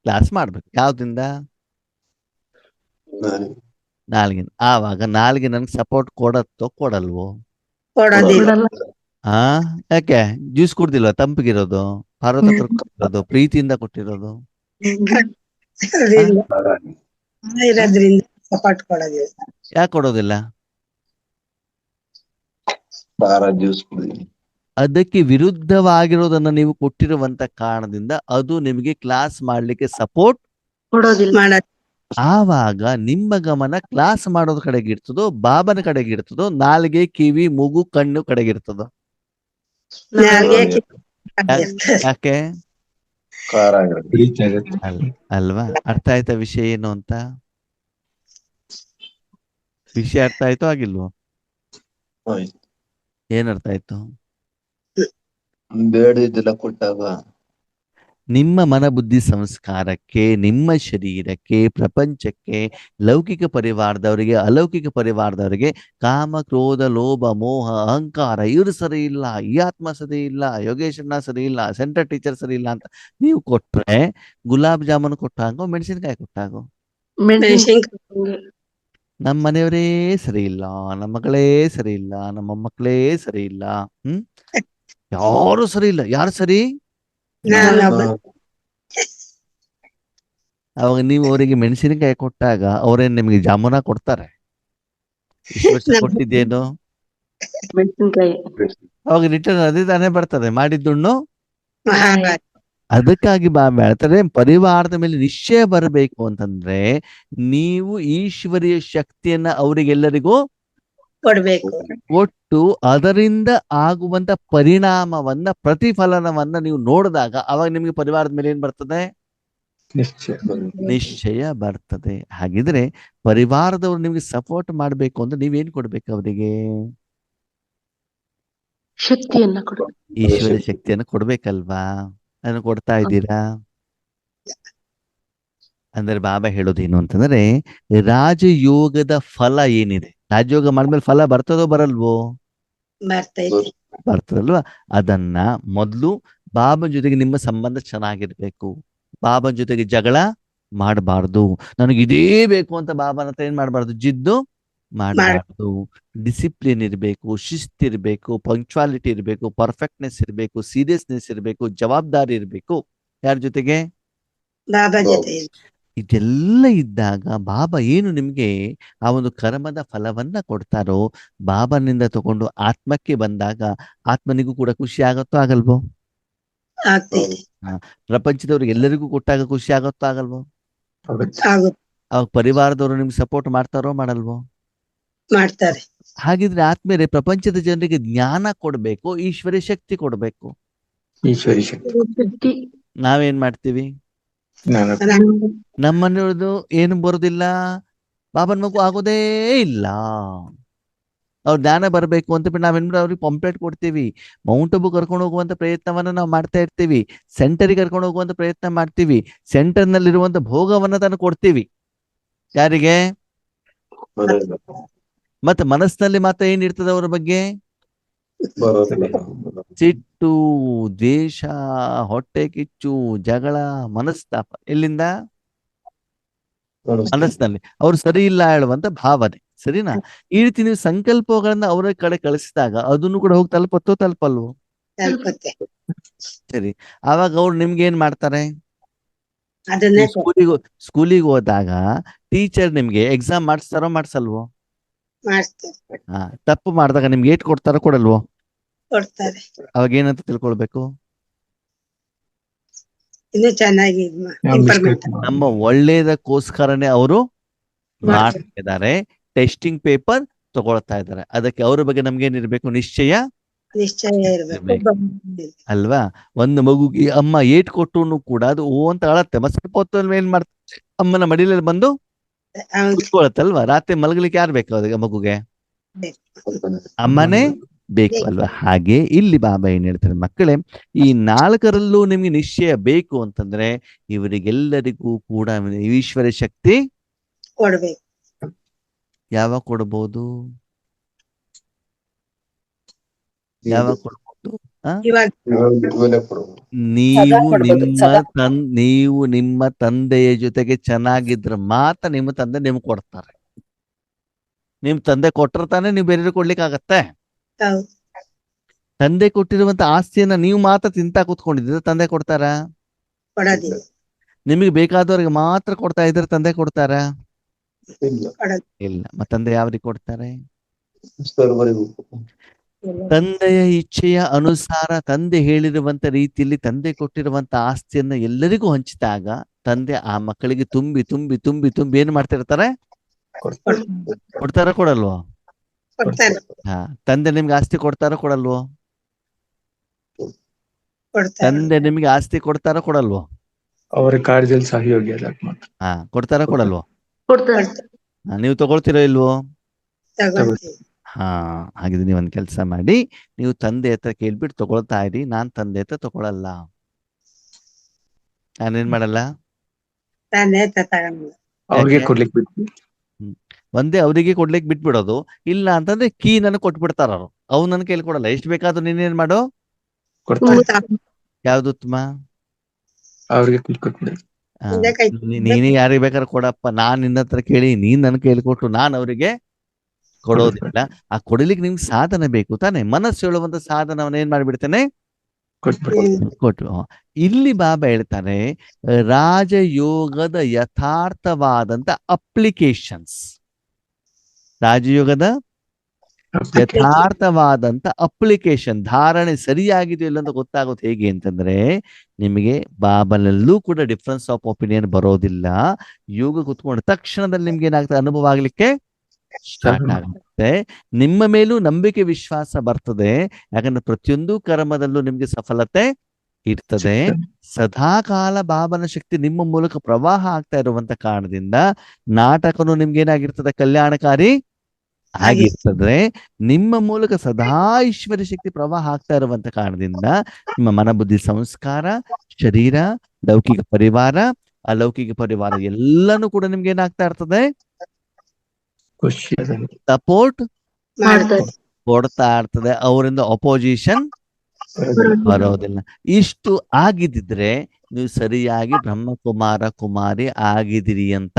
ಕ್ಲಾಸ್ ಮಾಡ್ಬೇಕು. ಯಾವ್ದಿಂದ? ನಾಲ್ಗಿನ. ಆವಾಗ ನಾಲ್ಗೆ ನನ್ಗೆ ಸಪೋರ್ಟ್ ಕೊಡತ್ತೋ ಕೊಡಲ್ವೋ? ಕೊಡಲ್ಲ. ಯಾಕೆ? ಜ್ಯೂಸ್ ಕುಡ್ದಿಲ್ವಾ? ತಂಪಿಗಿರೋದು, ಪಾರ್ವತಕ್ಕರು ಕೊಟ್ಟಿರೋದು, ಪ್ರೀತಿಯಿಂದ ಕೊಟ್ಟಿರೋದು. ಯಾಕೆ ಕೊಡೋದಿಲ್ಲ? ಜ್ಯೂಸ್ ಕುಡಿ. ಅದಕ್ಕೆ ವಿರುದ್ಧವಾಗಿರೋದನ್ನ ನೀವು ಕೊಟ್ಟಿರುವಂತ ಕಾರಣದಿಂದ ಅದು ನಿಮಗೆ ಕ್ಲಾಸ್ ಮಾಡ್ಲಿಕ್ಕೆ ಸಪೋರ್ಟ್ ಕೊಡೋದಿಲ್ಲ. ಆವಾಗ ನಿಮ್ಮ ಗಮನ ಕ್ಲಾಸ್ ಮಾಡೋದ್ ಕಡೆಗಿರ್ತದೋ ಬಾಬನ ಕಡೆಗಿರ್ತದೋ, ನಾಲ್ಗೆ, ಕಿವಿ, ಮೂಗು, ಕಣ್ಣು ಕಡೆಗಿರ್ತದೋ? ಯಾಕೆ? ಖಾರ ಆಗಿರುತ್ತೆ. ಪ್ರೀತಿ ಆಗುತ್ತೆ. ಅಲ್ವಾ? ಅರ್ಥ ಆಯ್ತಾ ವಿಷಯ ಏನು ಅಂತ? ವಿಷಯ ಅರ್ಥ ಆಯ್ತೋ ಆಗಿಲ್ವೋ? ಆಯ್ತು. ಏನ್ ಅರ್ಥ ಆಯ್ತು? ಬೇಡದಿದ್ದೆಲ್ಲ ಕೊಟ್ಟಾಗ ನಿಮ್ಮ ಮನಬುದ್ಧಿ ಸಂಸ್ಕಾರಕ್ಕೆ, ನಿಮ್ಮ ಶರೀರಕ್ಕೆ, ಪ್ರಪಂಚಕ್ಕೆ, ಲೌಕಿಕ ಪರಿವಾರದವರಿಗೆ, ಅಲೌಕಿಕ ಪರಿವಾರದವರಿಗೆ ಕಾಮ, ಕ್ರೋಧ, ಲೋಭ, ಮೋಹ, ಅಹಂಕಾರ ಇವರು ಸರಿ ಇಲ್ಲ, ಈ ಆತ್ಮ ಸರಿ ಇಲ್ಲ, ಯೋಗೇಶ್ವರನ ಸರಿ ಇಲ್ಲ, ಸೆಂಟರ್ ಟೀಚರ್ ಸರಿ ಇಲ್ಲ ಅಂತ ನೀವು ಕೊಟ್ರೆ ಗುಲಾಬ್ ಜಾಮೂನ್ ಕೊಟ್ಟಾಗೋ ಮೆಣಸಿನಕಾಯಿ ಕೊಟ್ಟಾಗೋ ಮೆಣಸಿನ್ಕಾಯಿ ನಮ್ಮ ಮನೆಯವರೇ ಸರಿ ಇಲ್ಲ, ನಮ್ಮ ಮಗಳೇ ಸರಿ ಇಲ್ಲ, ನಮ್ಮ ಮೊಮ್ಮಕ್ಕಳೇ ಸರಿ ಇಲ್ಲ, ಯಾರು ಸರಿ ಇಲ್ಲ. ಯಾರು ಸರಿ? ಅವಾಗ ನೀವು ಅವರಿಗೆ ಮೆಣಸಿನಕಾಯಿ ಕೊಟ್ಟಾಗ ಅವರೇನ್ ನಿಮಗೆ ಜಾಮೂನ ಕೊಡ್ತಾರೆ? ಇಷ್ಟು ವರ್ಷ ಕೊಟ್ಟಿದ್ದೇನು? ಮೆಣಸಿನ್ಕಾಯಿ ಅವಾಗ ರಿಟರ್ನ್ ಅದೇ ತಾನೇ ಬರ್ತದೆ, ಮಾಡಿದ್ದುಣ್ಣು. ಅದಕ್ಕಾಗಿ ಬಾಬಾ ಹೇಳ್ತಾರೆ, ಪರಿವಾರದ ಮೇಲೆ ನಿಶ್ಚಯ ಬರಬೇಕು ಅಂತಂದ್ರೆ ನೀವು ಈಶ್ವರೀಯ ಶಕ್ತಿಯನ್ನ ಅವರಿಗೆಲ್ಲರಿಗೂ ಕೊಡ್ಬೇಕು. ಕೊಟ್ಟು ಅದರಿಂದ ಆಗುವಂತ ಪರಿಣಾಮವನ್ನ, ಪ್ರತಿಫಲನವನ್ನ ನೀವು ನೋಡಿದಾಗ ಅವಾಗ ನಿಮ್ಗೆ ಪರಿವಾರದ ಮೇಲೆ ಏನ್ ಬರ್ತದೆ? ನಿಶ್ಚಯ. ನಿಶ್ಚಯ ಬರ್ತದೆ. ಹಾಗಿದ್ರೆ ಪರಿವಾರದವ್ರು ನಿಮ್ಗೆ ಸಪೋರ್ಟ್ ಮಾಡ್ಬೇಕು ಅಂದ್ರೆ ನೀವೇನ್ ಕೊಡ್ಬೇಕು ಅವರಿಗೆ? ಶಕ್ತಿಯನ್ನ ಕೊಡು. ಈಶ್ವರ ಶಕ್ತಿಯನ್ನು ಕೊಡ್ಬೇಕಲ್ವಾ? ಅದನ್ನು ಕೊಡ್ತಾ ಇದ್ದೀರಾ? ಅಂದ್ರೆ ಬಾಬಾ ಹೇಳೋದೇನು ಅಂತಂದ್ರೆ, ರಾಜಯೋಗದ ಫಲ ಏನಿದೆ, ರಾಜಯೋಗ ಮಾಡಿದ್ಮೇಲೆ ಫಲ ಬರ್ತದೋ ಬರಲ್ವೋ? ಬರ್ತದಲ್ವಾ? ಅದನ್ನ ಮೊದಲು ಬಾಬನ ಜೊತೆಗೆ ನಿಮ್ಮ ಸಂಬಂಧ ಚೆನ್ನಾಗಿರ್ಬೇಕು. ಬಾಬನ ಜೊತೆಗೆ ಜಗಳ ಮಾಡಬಾರ್ದು. ನನಗೆ ಇದೇ ಬೇಕು ಅಂತ ಬಾಬನ ಹತ್ರ ಏನ್ ಮಾಡಬಾರ್ದು? ಜಿದ್ದು ಮಾಡಬಾರ್ದು. ಡಿಸಿಪ್ಲಿನ್ ಇರಬೇಕು, ಶಿಸ್ತಿರ್ಬೇಕು, ಪಂಕ್ಚುಯಾಲಿಟಿ ಇರಬೇಕು, ಪರ್ಫೆಕ್ಟ್ನೆಸ್ ಇರಬೇಕು, ಸೀರಿಯಸ್ನೆಸ್ ಇರಬೇಕು, ಜವಾಬ್ದಾರಿ ಇರಬೇಕು. ಯಾರ ಜೊತೆಗೆ? ಇದೆಲ್ಲ ಇದ್ದಾಗ ಬಾಬಾ ಏನು ನಿಮ್ಗೆ ಆ ಒಂದು ಕರ್ಮದ ಫಲವನ್ನ ಕೊಡ್ತಾರೋ, ಬಾಬನಿಂದ ತಗೊಂಡು ಆತ್ಮಕ್ಕೆ ಬಂದಾಗ ಆತ್ಮನಿಗೂ ಕೂಡ ಖುಷಿ ಆಗತ್ತೋ ಆಗಲ್ವೋ? ಪ್ರಪಂಚದವ್ರಿಗೆ ಎಲ್ಲರಿಗೂ ಕೊಟ್ಟಾಗ ಖುಷಿ ಆಗತ್ತೋ ಆಗಲ್ವೋ? ಅವಾಗ ಪರಿವಾರದವರು ನಿಮ್ಗೆ ಸಪೋರ್ಟ್ ಮಾಡ್ತಾರೋ ಮಾಡಲ್ವೋ? ಮಾಡ್ತಾರೆ. ಹಾಗಿದ್ರೆ ಆದ್ಮೇಲೆ ಪ್ರಪಂಚದ ಜನರಿಗೆ ಜ್ಞಾನ ಕೊಡ್ಬೇಕು, ಈಶ್ವರಿ ಶಕ್ತಿ ಕೊಡ್ಬೇಕು. ಈಶ್ವರಿ ಶಕ್ತಿ. ನಾವೇನ್ ಮಾಡ್ತೀವಿ? ನಮ್ಮನೆಯವ್ರದ್ದು ಏನು ಬರೋದಿಲ್ಲ, ಬಾಬನ್ ಮಗು ಆಗೋದೇ ಇಲ್ಲ, ಅವ್ರ ಜ್ಞಾನ ಬರಬೇಕು ಅಂತ ಬಿಟ್ಟು ನಾವೇನ್ ಅವ್ರಿಗೆ ಪಂಪ್ಲೆಟ್ ಕೊಡ್ತೀವಿ. ಮೌಂಟ್ ಅಬು ಕರ್ಕೊಂಡು ಹೋಗುವಂತ ಪ್ರಯತ್ನವನ್ನ ನಾವು ಮಾಡ್ತಾ ಇರ್ತೀವಿ. ಸೆಂಟರಿಗೆ ಕರ್ಕೊಂಡು ಹೋಗುವಂತ ಪ್ರಯತ್ನ ಮಾಡ್ತೀವಿ. ಸೆಂಟರ್ ನಲ್ಲಿರುವಂತ ಭೋಗವನ್ನ ತಾನು ಕೊಡ್ತೀವಿ. ಯಾರಿಗೆ? ಮತ್ತೆ ಮನಸ್ಸಿನಲ್ಲಿ ಮಾತ್ರ ಏನಿರ್ತದೆ ಅವರ ಬಗ್ಗೆ? ಸಿಟ್ಟು, ದ್ವೇಷ, ಹೊಟ್ಟೆ ಕಿಚ್ಚು, ಜಗಳ, ಮನಸ್ತಾಪ. ಎಲ್ಲಿಂದ? ಮನಸ್ಸಿನಲ್ಲಿ. ಅವ್ರು ಸರಿ ಇಲ್ಲ ಹೇಳುವಂತ ಭಾವನೆ. ಸರಿನಾ? ಈ ರೀತಿ ನೀವು ಸಂಕಲ್ಪಗಳನ್ನ ಅವರ ಕಡೆ ಕಳಿಸಿದಾಗ ಅದನ್ನು ಕೂಡ ಹೋಗಿ ತಲುಪತ್ತೋ ತಲುಪಲ್ವೋ? ಸರಿ. ಆವಾಗ ಅವ್ರು ನಿಮ್ಗೆ ಏನ್ ಮಾಡ್ತಾರೆ? ಸ್ಕೂಲಿಗೆ ಹೋದಾಗ ಟೀಚರ್ ನಿಮ್ಗೆ ಎಕ್ಸಾಮ್ ಮಾಡಿಸ್ತಾರೋ ಮಾಡಿಸಲ್ವೋ? ತಪ್ಪು ಮಾಡಿದಾಗ ನಿಮ್ಗೆ ಏಟ್ ಕೊಡ್ತಾರೋ ಕೊಡಲ್ವೋ? ಅವಾಗ ಏನಂತ ತಿಳ್ಕೊಳ್ಬೇಕು? ನಮ್ಮ ಒಳ್ಳೇದಕ್ಕೋಸ್ಕರನೇ ಅವರು ಮಾಡ್ತಿದ್ದಾರೆ, ಟೆಸ್ಟಿಂಗ್ ಪೇಪರ್ ತಗೊಳ್ತಾ ಇದ್ದಾರೆ. ಅದಕ್ಕೆ ಅವ್ರ ಬಗ್ಗೆ ನಮ್ಗೇನಿರ್ಬೇಕು? ನಿಶ್ಚಯ ಅಲ್ವಾ? ಒಂದು ಮಗುಗೆ ಅಮ್ಮ ಏಟ್ ಕೊಟ್ಟು ಕೂಡ ಅದು ಓ ಅಂತ ಅಳತ್ತೆ, ಮತ್ತೆ ಸ್ವಲ್ಪ ಹೊತ್ತು ಏನ್ ಮಾಡ್ತಾರೆ? ಅಮ್ಮನ ಮಡಿಲಲ್ಲಿ ಬಂದು ಕುತ್ಕೊಳತ್ತಲ್ವಾ? ರಾತ್ರಿ ಮಲಗಲಿಕ್ಕೆ ಯಾರು ಬೇಕು ಅದಕ್ಕೆ? ಮಗುಗೆ ಅಮ್ಮನೇ ಬೇಕು ಅಲ್ವಾ? ಹಾಗೆ ಇಲ್ಲಿ ಬಾಬಾ ಏನ್ ಹೇಳ್ತಾರೆ, ಮಕ್ಕಳೇ, ಈ ನಾಲ್ಕರಲ್ಲೂ ನಿಮ್ಗೆ ನಿಶ್ಚಯ ಬೇಕು ಅಂತಂದ್ರೆ ಇವರಿಗೆಲ್ಲರಿಗೂ ಕೂಡ ಈಶ್ವರ ಶಕ್ತಿ ಕೊಡ್ಬೇಕು. ಯಾವಾಗ ಕೊಡ್ಬೋದು? ಯಾವಾಗ ಕೊಡ್ಬೋದು? ನೀವು ನಿಮ್ಮ ತಂದೆಯ ಜೊತೆಗೆ ಚೆನ್ನಾಗಿದ್ರೆ ಮಾತ್ರ ನಿಮ್ಮ ತಂದೆ ನಿಮ್ಗೆ ಕೊಡ್ತಾರೆ. ನಿಮ್ ತಂದೆ ಕೊಟ್ಟರೆ ತಾನೇ ನೀವು ಬೇರೆ ಕೊಡ್ಲಿಕ್ಕೆ ಆಗತ್ತೆ. ತಂದೆ ಕೊಟ್ಟಿರುವಂತ ಆಸ್ತಿಯನ್ನ ನೀವು ಮಾತ್ರ ತಿಂತಾ ಕೂತ್ಕೊಂಡಿದ್ರೆ ತಂದೆ ಕೊಡ್ತಾರ? ನಿಮಗೆ ಬೇಕಾದವ್ರಿಗೆ ಮಾತ್ರ ಕೊಡ್ತಾ ಇದ್ರೆ ತಂದೆ ಕೊಡ್ತಾರ? ಇಲ್ಲ. ಮತ್ತೆ ತಂದೆ ಯಾವ್ರಿಗೆ ಕೊಡ್ತಾರೆ? ತಂದೆಯ ಇಚ್ಛೆಯ ಅನುಸಾರ ತಂದೆ ಹೇಳಿರುವಂತ ರೀತಿಯಲ್ಲಿ ತಂದೆ ಕೊಟ್ಟಿರುವಂತ ಆಸ್ತಿಯನ್ನ ಎಲ್ಲರಿಗೂ ಹಂಚಿದಾಗ ತಂದೆ ಆ ಮಕ್ಕಳಿಗೆ ತುಂಬಿ ತುಂಬಿ ತುಂಬಿ ತುಂಬಿ ಏನ್ ಮಾಡ್ತಿರ್ತಾರೆ? ಕೊಡ್ತಾರ ಕೊಡಲ್ವೋ? ತಂದೆ ನಿಮ್ಗೆ ಆಸ್ತಿ ಕೊಡ್ತಾರ ಕೊಡಲ್ವೋ? ತಂದೆ ನಿಮ್ಗೆ ಆಸ್ತಿ ಕೊಡ್ತಾರ ಕೊಡಲ್ವೋ? ಅವರ ಕಾರ್ಯದಲ್ಲಿ ಸಹಯೋಗಿ ಕೊಡ್ತಾರ ಕೊಡಲ್ವೋ? ಕೊಡ್ತಾರೆ. ನೀವು ತಗೊಳ್ತೀರೋ ಇಲ್ವೋ? ಹಾ, ಹಾಗಿದ್ರೆ ನೀವು ಒಂದು ಕೆಲಸ ಮಾಡಿ, ನೀವು ತಂದೆ ಹತ್ರ ಕೇಳ್ಬಿಟ್ಟು ತಗೊಳ್ತಾ ಇರಿ. ನಾನ್ ತಂದೆ ಹತ್ರ ತಗೊಳಲ್ಲ. ನಾನೇನ್ ಮಾಡಲ್ಲ? ಅವ್ರಿಗೆ ಯಾಕೆ? ಕೊಡ್ಲಿಕ್ಕೆ ಬಿಟ್ಟು ಹ್ಮ್. ಒಂದೇ ಅವರಿಗೆ ಕೊಡ್ಲಿಕ್ಕೆ ಬಿಟ್ಬಿಡೋದು. ಇಲ್ಲ ಅಂತಂದ್ರೆ ಕೀ ನನಗೆ ಕೊಟ್ಬಿಡ್ತಾರ ಅವರು. ಅವು ನನ್ ಕೈಲಿ ಕೊಡಲ್ಲ. ಎಷ್ಟು ಬೇಕಾದ್ರೂ ನೀನೇನ್ ಮಾಡು. ಕೊಡ್ತಾರೆ, ಯಾವ್ದು ಉತ್ತಮ? ಅವ್ರಿಗೆ ಕೊಟ್ಬಿಡಿ. ಆ, ನೀನೇ ಯಾರಿಗೆ ಬೇಕಾದ್ರೆ ಕೊಡಪ್ಪ. ನಾನ್ ನಿನ್ನ ಹತ್ರ ಕೇಳಿ ನೀನ್ ನನ್ ಕೈಲಿ ಕೊಟ್ಟು ನಾನು ಅವರಿಗೆ ಕೊಡೋದಿಲ್ಲ. ಆ ಕೊಡಲಿಕ್ಕೆ ನಿಮ್ಗೆ ಸಾಧನ ಬೇಕು ತಾನೆ. ಮನಸ್ಸು ಹೇಳುವಂತ ಸಾಧನವನ್ನ ಏನ್ ಮಾಡ್ಬಿಡ್ತೇನೆ, ಕೊಟ್ಬಿಡಿ. ಕೊಟ್ಟು. ಇಲ್ಲಿ ಬಾಬಾ ಹೇಳ್ತಾರೆ, ರಾಜಯೋಗದ ಯಥಾರ್ಥವಾದಂತ ಅಪ್ಲಿಕೇಶನ್ಸ್. ರಾಜಯೋಗದ ಯಥಾರ್ಥವಾದಂತ ಅಪ್ಲಿಕೇಶನ್, ಧಾರಣೆ ಸರಿಯಾಗಿದೆ ಇಲ್ಲ ಅಂತ ಗೊತ್ತಾಗೋದು ಹೇಗೆ ಅಂತಂದ್ರೆ, ನಿಮಗೆ ಬಾಬನಲ್ಲೂ ಕೂಡ ಡಿಫ್ರೆನ್ಸ್ ಆಫ್ ಒಪಿನಿಯನ್ ಬರೋದಿಲ್ಲ. ಯೋಗ ಕುತ್ಕೊಂಡ ತಕ್ಷಣದಲ್ಲಿ ನಿಮ್ಗೆ ಏನಾಗ್ತದೆ, ಅನುಭವ ಆಗ್ಲಿಕ್ಕೆ ಸ್ಟಾರ್ಟ್ ಆಗುತ್ತೆ. ನಿಮ್ಮ ಮೇಲೂ ನಂಬಿಕೆ ವಿಶ್ವಾಸ ಬರ್ತದೆ. ಯಾಕಂದ್ರೆ ಪ್ರತಿಯೊಂದು ಕರ್ಮದಲ್ಲೂ ನಿಮ್ಗೆ ಸಫಲತೆ ಇರ್ತದೆ. ಸದಾಕಾಲ ಬಾಬನ ಶಕ್ತಿ ನಿಮ್ಮ ಮೂಲಕ ಪ್ರವಾಹ ಆಗ್ತಾ ಇರುವಂತ ಕಾರಣದಿಂದ ನಾಟಕನು ನಿಮ್ಗೆ ಏನಾಗಿರ್ತದೆ, ಕಲ್ಯಾಣಕಾರಿ ಆಗಿರ್ತದೆ. ನಿಮ್ಮ ಮೂಲಕ ಸದಾ ಈಶ್ವರ ಶಕ್ತಿ ಪ್ರವಾಹ ಆಗ್ತಾ ಇರುವಂತ ಕಾರಣದಿಂದ ನಿಮ್ಮ ಮನಬುದ್ಧಿ ಸಂಸ್ಕಾರ, ಶರೀರ, ಲೌಕಿಕ ಪರಿವಾರ, ಅಲೌಕಿಕ ಪರಿವಾರ ಎಲ್ಲಾನು ಕೂಡ ನಿಮ್ಗೆ ಏನಾಗ್ತಾ ಇರ್ತದೆ, ಖುಷಿ ಸಪೋರ್ಟ್ ಮಾಡ್ತಾರೆ. ಕೊಡ್ತಾ ಇರ್ತದೆ. ಅವರಿಂದ ಅಪೋಸಿಷನ್ ಬರೋದಿಲ್ಲ. ಇಷ್ಟು ಆಗಿದ್ದಿದ್ರೆ ನೀವು ಸರಿಯಾಗಿ ಬ್ರಹ್ಮಕುಮಾರ ಕುಮಾರಿ ಆಗಿದಿರಿ ಅಂತ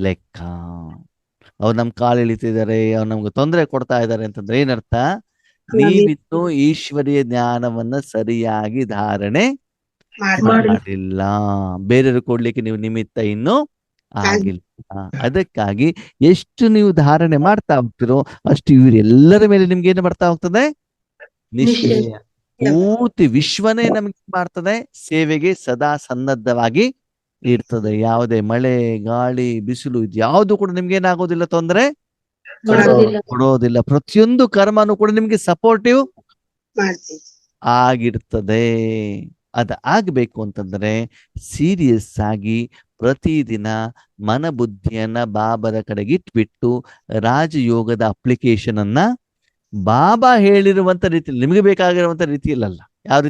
ಲೆಕ್ಕ. ಅವ್ರು ನಮ್ ಕಾಲು ಇಳಿತಿದ್ದಾರೆ, ಅವ್ರು ನಮ್ಗೆ ತೊಂದರೆ ಕೊಡ್ತಾ ಇದ್ದಾರೆ ಅಂತಂದ್ರೆ ಏನರ್ಥ, ನೀವಿನ್ನು ಈಶ್ವರೀಯ ಜ್ಞಾನವನ್ನ ಸರಿಯಾಗಿ ಧಾರಣೆ ಮಾಡಿಲ್ಲ. ಬೇರೆಯವರು ಕೊಡ್ಲಿಕ್ಕೆ ನೀವು ನಿಮಿತ್ತ ಇನ್ನು ಆಗಿಲ್ಲ. ಅದಕ್ಕಾಗಿ ಎಷ್ಟು ನೀವು ಧಾರಣೆ ಮಾಡ್ತಾ ಹೋಗ್ತಿರೋ ಅಷ್ಟು ಇವರೆಲ್ಲರ ಮೇಲೆ ನಿಮ್ಗೆ ಏನು ಬರ್ತಾ ಹೋಗ್ತದೆ, ನಿಶ್ಚಯ. ಪೂರ್ತಿ ವಿಶ್ವನೇ ನಮ್ಗೆ ಮಾಡ್ತದೆ, ಸೇವೆಗೆ ಸದಾ ಸನ್ನದ್ಧವಾಗಿ ಇರ್ತದೆ. ಯಾವುದೇ ಮಳೆ, ಗಾಳಿ, ಬಿಸಿಲು ಇದ್ಯಾವುದು ಕೂಡ ನಿಮ್ಗೆ ಏನಾಗೋದಿಲ್ಲ, ತೊಂದರೆ ಕೊಡೋದಿಲ್ಲ. ಪ್ರತಿಯೊಂದು ಕರ್ಮನೂ ಕೂಡ ನಿಮ್ಗೆ ಸಪೋರ್ಟಿವ್ ಆಗಿರ್ತದೆ. ಅದ ಆಗ್ಬೇಕು ಅಂತಂದ್ರೆ ಸೀರಿಯಸ್ ಆಗಿ ಪ್ರತಿದಿನ ಮನ ಬುದ್ಧಿಯನ್ನ ಬಾಬಾದ ಕಡೆಗೆ ಇಟ್ಬಿಟ್ಟು ರಾಜಯೋಗದ ಅಪ್ಲಿಕೇಶನ್ ಅನ್ನ ಬಾಬಾ ಹೇಳಿರುವಂತ ರೀತಿಯಲ್ಲಿ, ನಿಮಗೆ ಬೇಕಾಗಿರುವಂತ ರೀತಿಯಲ್ಲ, ಯಾವ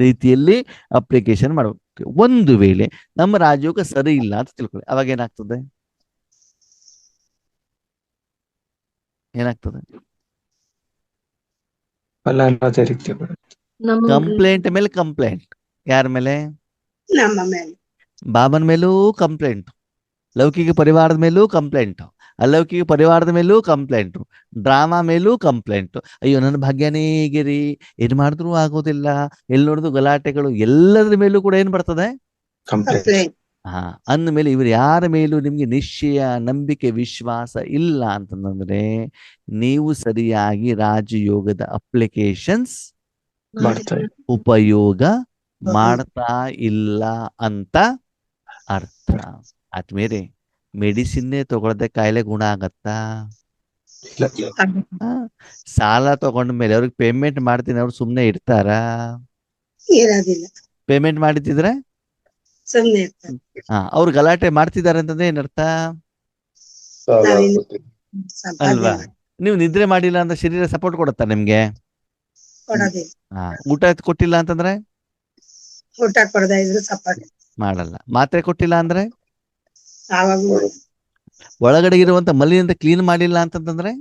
ರೀತಿಯಲ್ಲಿ ಅಪ್ಲಿಕೇಶನ್ ಮಾಡಬೇಕು. ಒಂದು ವೇಳೆ ನಮ್ಮ ರಾಜಯೋಗ ಸರಿ ಇಲ್ಲ ಅಂತ ತಿಳ್ಕೊಳ್ಳಿ, ಅವಾಗ ಏನಾಗ್ತದೆ, ಕಂಪ್ಲೇಂಟ್ ಮೇಲೆ ಕಂಪ್ಲೇಂಟ್. ಯಾರ ಮೇಲೆ? ಬಾಬನ ಮೇಲೂ ಕಂಪ್ಲೇಂಟ್, ಲೌಕಿಕ ಪರಿವಾರದ ಮೇಲೂ ಕಂಪ್ಲೇಂಟ್, ಅಲೌಕಿಕ ಪರಿವಾರದ ಮೇಲೂ ಕಂಪ್ಲೇಂಟ್, ಡ್ರಾಮಾ ಮೇಲೂ ಕಂಪ್ಲೇಂಟ್. ಅಯ್ಯೋ ನನ್ನ ಭಾಗ್ಯನೇ ಹೀಗಿರಿ, ಏನ್ ಮಾಡಿದ್ರು ಆಗೋದಿಲ್ಲ, ಎಲ್ಲಿ ನೋಡಿದ್ರು ಗಲಾಟೆಗಳು, ಎಲ್ಲದ್ರ ಮೇಲೂ ಕೂಡ ಏನ್ ಬರ್ತದೆ, ಅಂದ ಮೇಲೆ ಇವರು ಯಾರ ಮೇಲೂ ನಿಮ್ಗೆ ನಿಶ್ಚಯ, ನಂಬಿಕೆ, ವಿಶ್ವಾಸ ಇಲ್ಲ ಅಂತಂದ್ರೆ ನೀವು ಸರಿಯಾಗಿ ರಾಜಯೋಗದ ಅಪ್ಲಿಕೇಶನ್ಸ್ ಉಪಯೋಗ ಮಾಡ್ತಾ ಇಲ್ಲ ಅಂತ ಅರ್ಥ. ಆದ್ಮೇಲೆ ಮೆಡಿಸಿನ್ನೇ ತಗೊಳದೆ ಕಾಯಿಲೆ ಗುಣ ಆಗತ್ತಾ? ಸಾಲ ತಗೊಂಡ್ಮೇಲೆ ಅವ್ರಿಗೆ ಪೇಮೆಂಟ್ ಮಾಡ್ತೀನಿ ಅವ್ರು ಸುಮ್ನೆ ಇರ್ತಾರ? ಪೇಮೆಂಟ್ ಮಾಡಿದ್ರೆ ಅವ್ರು ಗಲಾಟೆ ಮಾಡ್ತಿದ್ದಾರೆ ಅಂತಂದ್ರೆ ಏನರ್ಥ ಅಲ್ವಾ? ನೀವು ನಿದ್ರೆ ಮಾಡಿಲ್ಲ ಅಂದ್ರೆ ಶರೀರ ಸಪೋರ್ಟ್ ಕೊಡುತ್ತಾ ನಿಮ್ಗೆ? ಊಟ ಕೊಟ್ಟಿಲ್ಲ ಅಂತಂದ್ರೆ ಮಾಡಲ್ಲ. ಮಾತ್ರೆ ಕೊಟ್ಟಿಲ್ಲ ಅಂದ್ರೆ, ಒಳಗಡೆ ಇರುವಂತ ಮಲಿನಿಂದ ಕ್ಲೀನ್ ಮಾಡಿಲ್ಲ ಅಂತಂದ್ರೆ,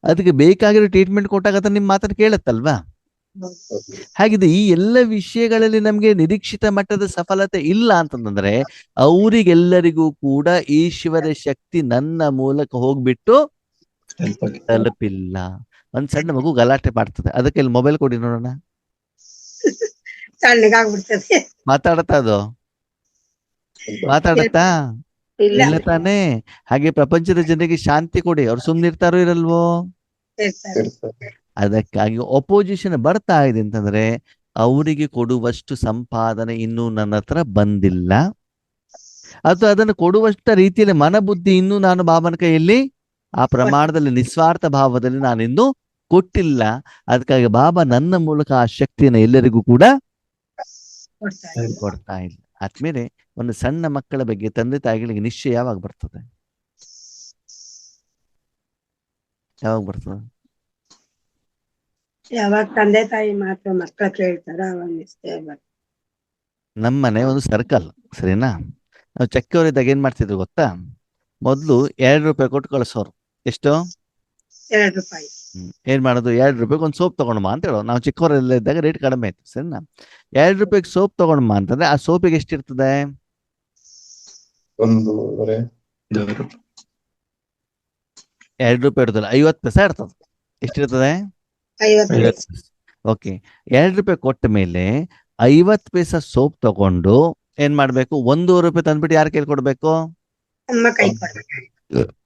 ಅದಕ್ಕೆ ಬೇಕಾಗಿರೋ ಟ್ರೀಟ್ಮೆಂಟ್ ಕೊಟ್ಟಾಗ ನಿಮ್ ಮಾತನ್ನ ಕೇಳತ್ತಲ್ವಾ? ಹಾಗಿದೆ ಈ ಎಲ್ಲ ವಿಷಯಗಳಲ್ಲಿ ನಮ್ಗೆ ನಿರೀಕ್ಷಿತ ಮಟ್ಟದ ಸಫಲತೆ ಇಲ್ಲ ಅಂತಂದ್ರೆ ಅವರಿಗೆಲ್ಲರಿಗೂ ಕೂಡ ಈಶ್ವರ ಶಕ್ತಿ ನನ್ನ ಮೂಲಕ ಹೋಗ್ಬಿಟ್ಟು ತಲುಪಿಲ್ಲ. ಒಂದ್ ಸಣ್ಣ ಮಗು ಗಲಾಟೆ ಮಾಡ್ತದೆ, ಅದಕ್ಕೆ ಇಲ್ಲಿ ಮೊಬೈಲ್ ಕೊಡಿ ನೋಡೋಣ, ಮಾತಾಡತ್ತಾ? ಅದು ಮಾತಾಡತ್ತಾ? ಇಲ್ಲ ತಾನೇ? ಹಾಗೆ ಪ್ರಪಂಚದ ಜನರಿಗೆ ಶಾಂತಿ ಕೊಡಿ, ಅವ್ರು ಸುಮ್ನಿರ್ತಾರೋ ಇರಲ್ವೋ? ಅದಕ್ಕಾಗಿ ಅಪೋಸಿಷನ್ ಬರ್ತಾ ಇದೆ ಅಂತಂದ್ರೆ ಅವರಿಗೆ ಕೊಡುವಷ್ಟು ಸಂಪಾದನೆ ಇನ್ನೂ ನನ್ನ ಹತ್ರ ಬಂದಿಲ್ಲ, ಅಥವಾ ಅದನ್ನು ಕೊಡುವಷ್ಟ ರೀತಿಯಲ್ಲಿ ಮನಬುದ್ಧಿ ಇನ್ನೂ ನಾನು ಬಾಬನ ಕೈಯಲ್ಲಿ ಆ ಪ್ರಮಾಣದಲ್ಲಿ ನಿಸ್ವಾರ್ಥ ಭಾವದಲ್ಲಿ ನಾನಿನ್ನೂ ಕೊಟ್ಟಿಲ್ಲ. ಅದಕ್ಕಾಗಿ ಬಾಬಾ ನನ್ನ ಮೂಲಕ ಆ ಶಕ್ತಿಯನ್ನು ಎಲ್ಲರಿಗೂ ಕೂಡ ಕೊಡ್ತಾ ಇಲ್ಲ. ಆದ್ಮೇಲೆ ಒಂದು ಸಣ್ಣ ಮಕ್ಕಳ ಬಗ್ಗೆ ತಂದೆ ತಾಯಿಗಳಿಗೆ ನಿಶ್ಚಯ ಯಾವಾಗ ಬರ್ತದೆ? ಯಾವಾಗ ಬರ್ತದೆ? ಯಾವಾಗ ತಂದೆ ತಾಯಿ ಮಾತ್ರ ಮಕ್ಕಳ ಕೇಳ್ತಾರ ಅವಾಗ ನಿಶ್ಚಯ ಬರ್ತದೆ. ನಮ್ಮನೆ ಒಂದು ಸರ್ಕಲ್, ಸರಿನಾ? ನಾವು ಚಕ್ಕೆವರಿದ್ದಾಗ ಏನ್ ಮಾಡ್ತಿದ್ರು ಗೊತ್ತಾ? ಮೊದ್ಲು 2 ರೂಪಾಯಿ ಕೊಟ್ಟು ಕಳ್ಸೋರು. ಎಷ್ಟು? 2 ರೂಪಾಯಿ. ಏನ್ ಮಾಡೋದು? 2 ರೂಪಾಯಿಗೆ ಒಂದು ಸೋಪ್ ತಗೊಂಡ್ಮ ಅಂತ ಹೇಳೋದು. ನಾವು ಚಿಕ್ಕವರೆಲ್ಲ ಇದ್ದಾಗ ರೇಟ್ ಕಡಿಮೆ ಆಯ್ತು, ಸರಿನಾ? 2 ರೂಪಾಯಿಗೆ ಸೋಪ್ ತಗೊಂಡ್ಮ ಅಂತಂದ್ರೆ ಆ ಸೋಪಿಗೆ ಎಷ್ಟಿರ್ತದೆ? 1.5 2 2 ರೂಪಾಯಿ ಇರ್ತದೆ, 50 ಪೈಸೆ ಇರ್ತದೆ. ಎಷ್ಟಿರ್ತದೆ? 50 ಪೈಸೆ. ಓಕೆ, 2 ರೂಪಾಯಿ ಕೊಟ್ಟ ಮೇಲೆ 50 ಪೈಸೆ ಸೋಪ್ ತಗೊಂಡು ಏನ್ ಮಾಡ್ಬೇಕು? 1.5 ರೂಪಾಯಿ ತಂದ್ಬಿಟ್ಟು ಯಾರ ಕೈಲಿ ಕೊಡ್ಬೇಕು? ಅಮ್ಮ ಕೈ ಕೊಡ್ಬೇಕು.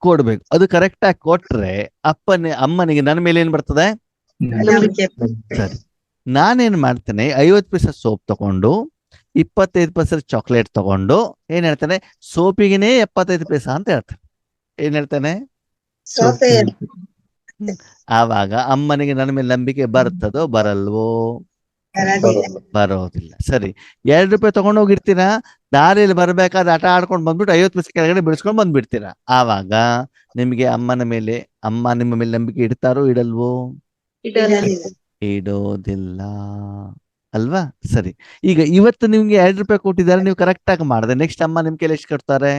ಕೊಡ್ಬೇಕು. ಅದು ಕರೆಕ್ಟ್ ಆಗಿ ಕೊಟ್ರೆ ಅಮ್ಮನಿಗೆ ನನ್ನ ಮೇಲೆ ಏನ್ ಬರ್ತದೆ? ನಂಬಿಕೆ. ಸರಿ, ನಾನೇನ್ ಮಾಡ್ತೇನೆ, 50 ಪೈಸೆ ಸೋಪ್ ತಗೊಂಡು 25 ಪೈಸೆ ಚಾಕ್ಲೇಟ್ ತಗೊಂಡು ಏನ್ ಹೇಳ್ತಾನೆ? ಸೋಪಿಗೆನೇ 75 ಪೈಸೆ ಅಂತ ಹೇಳ್ತಾನೆ. ಏನ್ ಹೇಳ್ತಾನೆ? ಸೋಪೆ ಆವಾಗ ಅಮ್ಮನಿಗೆ ನನ್ನ ಮೇಲೆ ನಂಬಿಕೆ ಬರ್ತದೋ ಬರಲ್ವೋ? ಬರೋದಿಲ್ಲ. ಬರೋದಿಲ್ಲ. ಸರಿ, 2 ರೂಪಾಯಿ ತಗೊಂಡು ಹೋಗಿರ್ತೀರಾ, ದಾರಿಯಲ್ಲಿ ಬರ್ಬೇಕಾದ್ರೆ ಆಟ ಆಡ್ಕೊಂಡು ಬಂದ್ಬಿಟ್ಟು 50 ಪೈಸೆ ಕೆಳಗಡೆ ಬಿಡಿಸ್ಕೊಂಡು ಬಂದ್ಬಿಡ್ತೀರಾ. ಆವಾಗ ನಿಮ್ಗೆ ಅಮ್ಮ ನಿಮ್ಮ ಮೇಲೆ ನಂಬಿಕೆ ಇಡ್ತಾರೋ ಇಡಲ್ವೋ? ಇಡೋದಿಲ್ಲ. ಇಡೋದಿಲ್ಲ ಅಲ್ವಾ? ಸರಿ, ಈಗ ಇವತ್ತು ನಿಮ್ಗೆ 2 ರೂಪಾಯಿ ಕೊಟ್ಟಿದ್ದಾರೆ, ನೀವು ಕರೆಕ್ಟ್ ಆಗಿ ಮಾಡಿದೆ. ನೆಕ್ಸ್ಟ್ ಅಮ್ಮ ನಿಮ್ ಕೈಲಿ ಎಷ್ಟು ಕೊಡ್ತಾರೆ?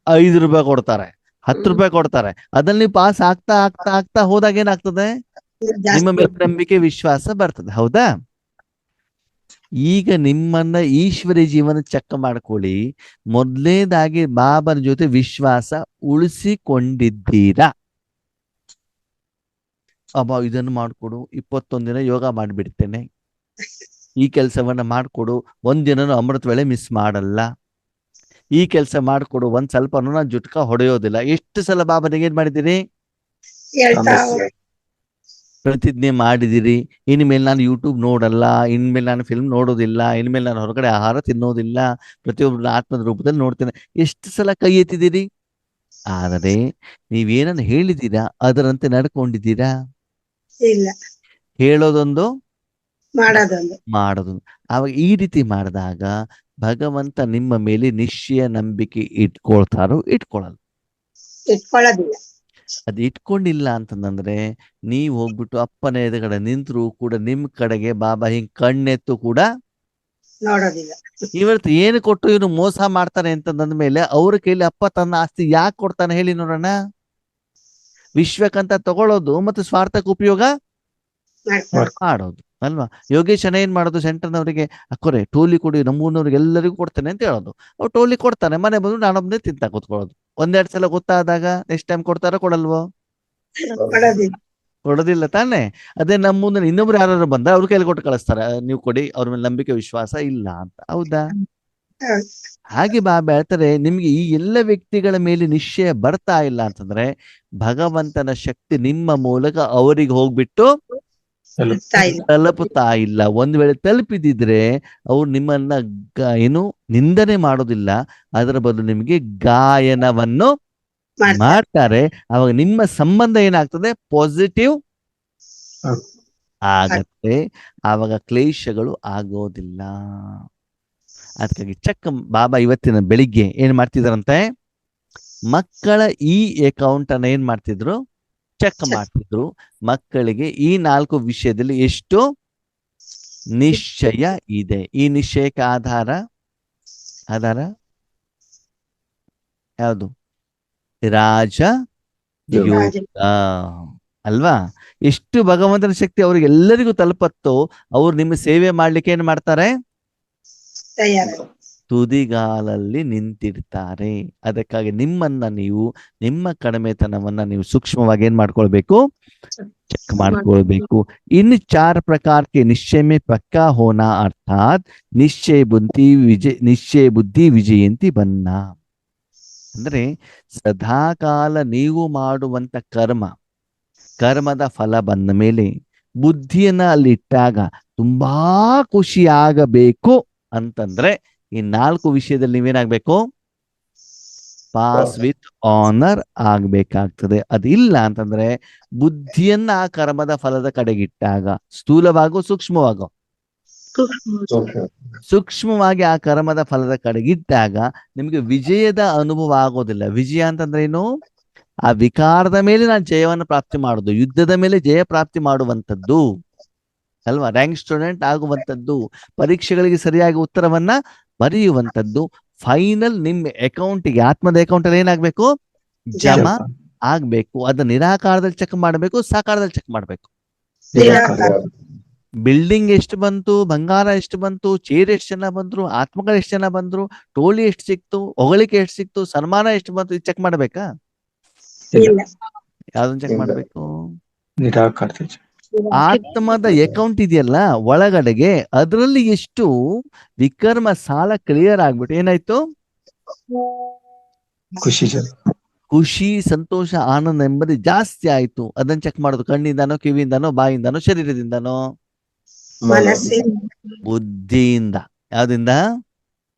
5 ರೂಪಾಯಿ ಕೊಡ್ತಾರೆ, 10 ರೂಪಾಯಿ ಕೊಡ್ತಾರೆ. ಅದ್ರಲ್ಲಿ ನೀವು ಪಾಸ್ ಆಗ್ತಾ ಆಗ್ತಾ ಆಗ್ತಾ ಹೋದಾಗ ಏನಾಗ್ತದೆ? ನಿಮ್ಮ ಮೇಲೆ ನಂಬಿಕೆ ವಿಶ್ವಾಸ ಬರ್ತದೆ. ಹೌದಾ? ಈಗ ನಿಮ್ಮನ್ನ ಈಶ್ವರಿ ಜೀವನ ಚೆಕ್ ಮಾಡ್ಕೊಳ್ಳಿ. ಮೊದಲನೇದಾಗಿ ಬಾಬನ ಜೊತೆ ವಿಶ್ವಾಸ ಉಳಿಸಿಕೊಂಡಿದ್ದೀರಾ? ಅಬ್ಬಾ ಇದನ್ನು ಮಾಡ್ಕೊಡು, 21 ದಿನ ಯೋಗ ಮಾಡಿಬಿಡ್ತೇನೆ, ಈ ಕೆಲಸವನ್ನ ಮಾಡ್ಕೊಡು, 1 ದಿನನೂ ಅಮೃತ ವೇಳೆ ಮಿಸ್ ಮಾಡಲ್ಲ, ಈ ಕೆಲಸ ಮಾಡ್ಕೊಡು, ಒಂದ್ ಸ್ವಲ್ಪನೂ ನಾನು ಜುಟ್ಕ ಹೊಡೆಯೋದಿಲ್ಲ. ಎಷ್ಟು ಸಲ ಬಾಬನಿಗೆ ಏನ್ ಮಾಡಿದ್ದೀರಿ? ಹೇಳ್ತಾ ಪ್ರತಿಜ್ಞೆ ಮಾಡಿದಿರಿ. ಇನ್ಮೇಲೆ ನಾನು ಯೂಟ್ಯೂಬ್ ನೋಡಲ್ಲ, ಇನ್ಮೇಲೆ ನಾನು ಫಿಲ್ಮ್ ನೋಡೋದಿಲ್ಲ, ಇನ್ಮೇಲೆ ನಾನು ಹೊರಗಡೆ ಆಹಾರ ತಿನ್ನೋದಿಲ್ಲ, ಪ್ರತಿಯೊಬ್ಬರ ಆತ್ಮದ ರೂಪದಲ್ಲಿ ನೋಡ್ತೇನೆ. ಎಷ್ಟು ಸಲ ಕೈ ಎತ್ತಿದ್ದೀರಿ? ಆದರೆ ನೀವೇನನ್ನು ಹೇಳಿದ್ದೀರಾ ಅದರಂತೆ ನಡ್ಕೊಂಡಿದ್ದೀರಾ? ಇಲ್ಲ, ಹೇಳೋದೊಂದು ಮಾಡೋದೊಂದು. ಆವಾಗ ಈ ರೀತಿ ಮಾಡಿದಾಗ ಭಗವಂತ ನಿಮ್ಮ ಮೇಲೆ ನಿಶ್ಚಯ ನಂಬಿಕೆ ಇಟ್ಕೊಳ್ತಾರೋ ಇಟ್ಕೊಳ್ಳಲ್ಲ? ಇಟ್ಕೊಳ್ಳೋದಿಲ್ಲ. ಅದು ಇಟ್ಕೊಂಡಿಲ್ಲ ಅಂತಂದ್ರೆ ನೀವ್ ಹೋಗ್ಬಿಟ್ಟು ಅಪ್ಪನ ಎದುರುಗಡೆ ನಿಂತರೂ ಕೂಡ ನಿಮ್ ಕಡೆಗೆ ಬಾಬಾ ಹಿಂಗ್ ಕಣ್ಣೆತ್ತು ಕೂಡ ನೋಡೋದಿಲ್ಲ. ಇವತ್ತು ಏನು ಕೊಟ್ಟು ಇವನು ಮೋಸ ಮಾಡ್ತಾನೆ ಅಂತಂದ ಮೇಲೆ ಅವ್ರ ಕೈಲಿ ಅಪ್ಪ ತನ್ನ ಆಸ್ತಿ ಯಾಕೆ ಕೊಡ್ತಾನೆ ಹೇಳಿ ನೋಡೋಣ? ವಿಶ್ವಕ್ಕಂತ ತಗೊಳ್ಳೋದು ಮತ್ತು ಸ್ವಾರ್ಥಕ್ಕೆ ಉಪಯೋಗ ಮಾಡೋದು ಅಲ್ವಾ? ಯೋಗೇಶ್ ಅಣ್ಣ ಏನ್ ಮಾಡೋದು? ಸೆಂಟರ್ನವರಿಗೆ ಅಕ್ಕೋರೆ ಟೋಲಿ ಕೊಡಿ, ನಮ್ಮೂರಿನವ್ರಿಗೆ ಎಲ್ಲರಿಗೂ ಕೊಡ್ತೇನೆ ಅಂತ ಹೇಳೋದು. ಅವ್ರು ಟೋಲಿ ಕೊಡ್ತಾನೆ, ಮನೆ ಬಂದು ನಾನೊಬ್ಬನೇ ತಿಂತ ಕೂತ್ಕೊಳ್ಳೋದು. 1-2 ಸಲ ಗೊತ್ತಾದಾಗ ನೆಕ್ಸ್ಟ್ ಟೈಮ್ ಕೊಡ್ತಾರ ಕೊಡಲ್ವೋ? ಕೊಡೋದಿಲ್ಲ ತಾನೆ. ಅದೇ ನಮ್ಮ ಮುಂದೆ ಇನ್ನೊಬ್ರು ಯಾರು ಬಂದ ಅವ್ರ ಕೈಲಿ ಕೊಟ್ಟು ಕಳಿಸ್ತಾರೆ, ನೀವು ಕೊಡಿ, ಅವ್ರ ಮೇಲೆ ನಂಬಿಕೆ ವಿಶ್ವಾಸ ಇಲ್ಲ ಅಂತ. ಹೌದಾ? ಹಾಗೆ ಬಾಬಾ ಹೇಳ್ತಾರೆ, ನಿಮ್ಗೆ ಈ ಎಲ್ಲ ವ್ಯಕ್ತಿಗಳ ಮೇಲೆ ನಿಶ್ಚಯ ಬರ್ತಾ ಇಲ್ಲ ಅಂತಂದ್ರೆ ಭಗವಂತನ ಶಕ್ತಿ ನಿಮ್ಮ ಮೂಲಕ ಅವರಿಗೆ ಹೋಗ್ಬಿಟ್ಟು ತಲುಪುತ್ತಾ ಇಲ್ಲ. ಒಂದ್ ವೇಳೆ ತಲುಪಿದಿದ್ರೆ ಅವ್ರು ನಿಮ್ಮನ್ನ ಏನು ನಿಂದನೆ ಮಾಡೋದಿಲ್ಲ, ಅದರ ಬದಲು ನಿಮ್ಗೆ ಗಾಯನವನ್ನು ಮಾಡ್ತಾರೆ. ಅವಾಗ ನಿಮ್ಮ ಸಂಬಂಧ ಏನಾಗ್ತದೆ? ಪಾಸಿಟಿವ್ ಆಗತ್ತೆ. ಆವಾಗ ಕ್ಲೇಶಗಳು ಆಗೋದಿಲ್ಲ. ಅದಕ್ಕಾಗಿ ಚೆಕ್ ಬಾಬಾ ಇವತ್ತಿನ ಬೆಳಿಗ್ಗೆ ಏನ್ ಮಾಡ್ತಿದ್ರಂತೆ? ಮಕ್ಕಳ ಈ ಅಕೌಂಟ್ ಅನ್ನ ಏನ್ ಮಾಡ್ತಿದ್ರು? ಚೆಕ್ ಮಾಡ್ತಿದ್ರು. ಮಕ್ಕಳಿಗೆ ಈ 4 ವಿಷಯದಲ್ಲಿ ಎಷ್ಟು ನಿಶ್ಚಯ ಇದೆ? ಈ ನಿಶ್ಚಯಕ್ಕೆ ಆಧಾರ ಯಾವುದು? ರಾಜ ಯೋಗ ಅಲ್ವಾ? ಎಷ್ಟು ಭಗವಂತನ ಶಕ್ತಿ ಅವ್ರಿಗೆ ಎಲ್ಲರಿಗೂ ತಲುಪತ್ತೋ ಅವ್ರು ನಿಮ್ಮ ಸೇವೆ ಮಾಡ್ಲಿಕ್ಕೆ ಏನ್ ಮಾಡ್ತಾರೆ? ತುದಿಗಾಲಲ್ಲಿ ನಿಂತಿರ್ತಾರೆ. ಅದಕ್ಕಾಗಿ ನಿಮ್ಮನ್ನ ನೀವು ನಿಮ್ಮ ಕಡಿಮೆತನವನ್ನ ನೀವು ಸೂಕ್ಷ್ಮವಾಗಿ ಏನ್ ಮಾಡ್ಕೊಳ್ಬೇಕು? ಚೆಕ್ ಮಾಡ್ಕೊಳ್ಬೇಕು. इन 4 प्रकार के निश्चय में पक्का होना अर्थात ನಿಶ್ಚಯ ಬುದ್ಧಿ ವಿಜಯಂತಿ ಬನ್ನ. ಅಂದ್ರೆ ಸದಾಕಾಲ ನೀವು ಮಾಡುವಂತ ಕರ್ಮದ ಫಲ ಬಂದ ಮೇಲೆ ಬುದ್ಧಿಯನ್ನ ಅಲ್ಲಿಟ್ಟಾಗ ತುಂಬಾ ಖುಷಿ ಆಗಬೇಕು ಅಂತಂದ್ರೆ ಈ 4 ವಿಷಯದಲ್ಲಿ ನೀವೇನಾಗ್ಬೇಕು? ಪಾಸ್ ವಿತ್ ಆನರ್ ಆಗ್ಬೇಕಾಗ್ತದೆ. ಅದಿಲ್ಲ ಅಂತಂದ್ರೆ ಬುದ್ಧಿಯನ್ನ ಆ ಕರ್ಮದ ಫಲದ ಕಡೆಗಿಟ್ಟಾಗ ಸ್ಥೂಲವಾಗೋ ಸೂಕ್ಷ್ಮವಾಗೋ ಸೂಕ್ಷ್ಮ. ಸೂಕ್ಷ್ಮವಾಗಿ ಆ ಕರ್ಮದ ಫಲದ ಕಡೆಗಿಟ್ಟಾಗ ನಿಮಗೆ ವಿಜಯದ ಅನುಭವ ಆಗೋದಿಲ್ಲ. ವಿಜಯ ಅಂತಂದ್ರೆ ಏನು? ಆ ವಿಕಾರದ ಮೇಲೆ ನಾನು ಜಯವನ್ನು ಪ್ರಾಪ್ತಿ ಮಾಡುದು, ಯುದ್ಧದ ಮೇಲೆ ಜಯ ಪ್ರಾಪ್ತಿ ಮಾಡುವಂಥದ್ದು ಅಲ್ವಾ? ರ್ಯಾಂಕ್ ಸ್ಟೂಡೆಂಟ್ ಆಗುವಂಥದ್ದು, ಪರೀಕ್ಷೆಗಳಿಗೆ ಸರಿಯಾಗಿ ಉತ್ತರವನ್ನ ಬರೆಯುವಂಥದ್ದು. ಫೈನಲ್ ನಿಮ್ಮ ಅಕೌಂಟಿಗೆ, ಆತ್ಮದ ಅಕೌಂಟ್ ಅಲ್ಲಿ ಏನಾಗ್ಬೇಕು? ಜಮಾ ಆಗ್ಬೇಕು. ಅದನ್ನ ನಿರಾಕಾರದಲ್ಲಿ ಚೆಕ್ ಮಾಡಬೇಕು, ಸಾಕಾರದಲ್ಲಿ ಚೆಕ್ ಮಾಡಬೇಕು. ನಿರಾಕಾರ. ಬಿಲ್ಡಿಂಗ್ ಎಷ್ಟು ಬಂತು, ಬಂಗಾರ ಎಷ್ಟು ಬಂತು, ಚೇರ್ ಎಷ್ಟು ಜನ ಬಂದ್ರು, ಆತ್ಮಗಳು ಎಷ್ಟು ಜನ ಬಂದ್ರು, ಟೋಲಿ ಎಷ್ಟು ಸಿಕ್ತು, ಹೊಗಳಿಕೆ ಎಷ್ಟು ಸಿಕ್ತು, ಸನ್ಮಾನ ಎಷ್ಟು ಬಂತು, ಇದು ಚೆಕ್ ಮಾಡ್ಬೇಕಾ? ಇಲ್ಲ. ಯಾವ್ದನ್ನ ಚೆಕ್ ಇಲ್ಲ. ಮಾಡ್ಬೇಕು? ನಿರಾಕಾರ. ಆತ್ಮದ ಅಕೌಂಟ್ ಇದೆಯಲ್ಲ ಒಳಗಡೆಗೆ, ಅದರಲ್ಲಿ ಎಷ್ಟು ವಿಕರ್ಮ ಸಾಲ ಕ್ಲಿಯರ್ ಆಗ್ಬಿಟ್ಟು ಏನಾಯ್ತು? ಖುಷಿ ಜನ. ಖುಷಿ, ಸಂತೋಷ, ಆನಂದ, ನೆಮ್ಮದಿ ಜಾಸ್ತಿ ಆಯ್ತು. ಅದನ್ನ ಚೆಕ್ ಮಾಡೋದು ಕಣ್ಣಿಂದಾನೋ, ಕಿವಿಯಿಂದಾನೋ, ಬಾಯಿಂದಾನೋ, ಶರೀರದಿಂದಾನೋ? ಮನಸ್ಸಿನ ಬುದ್ಧಿಯಿಂದ. ಯಾವ್ದಿಂದ?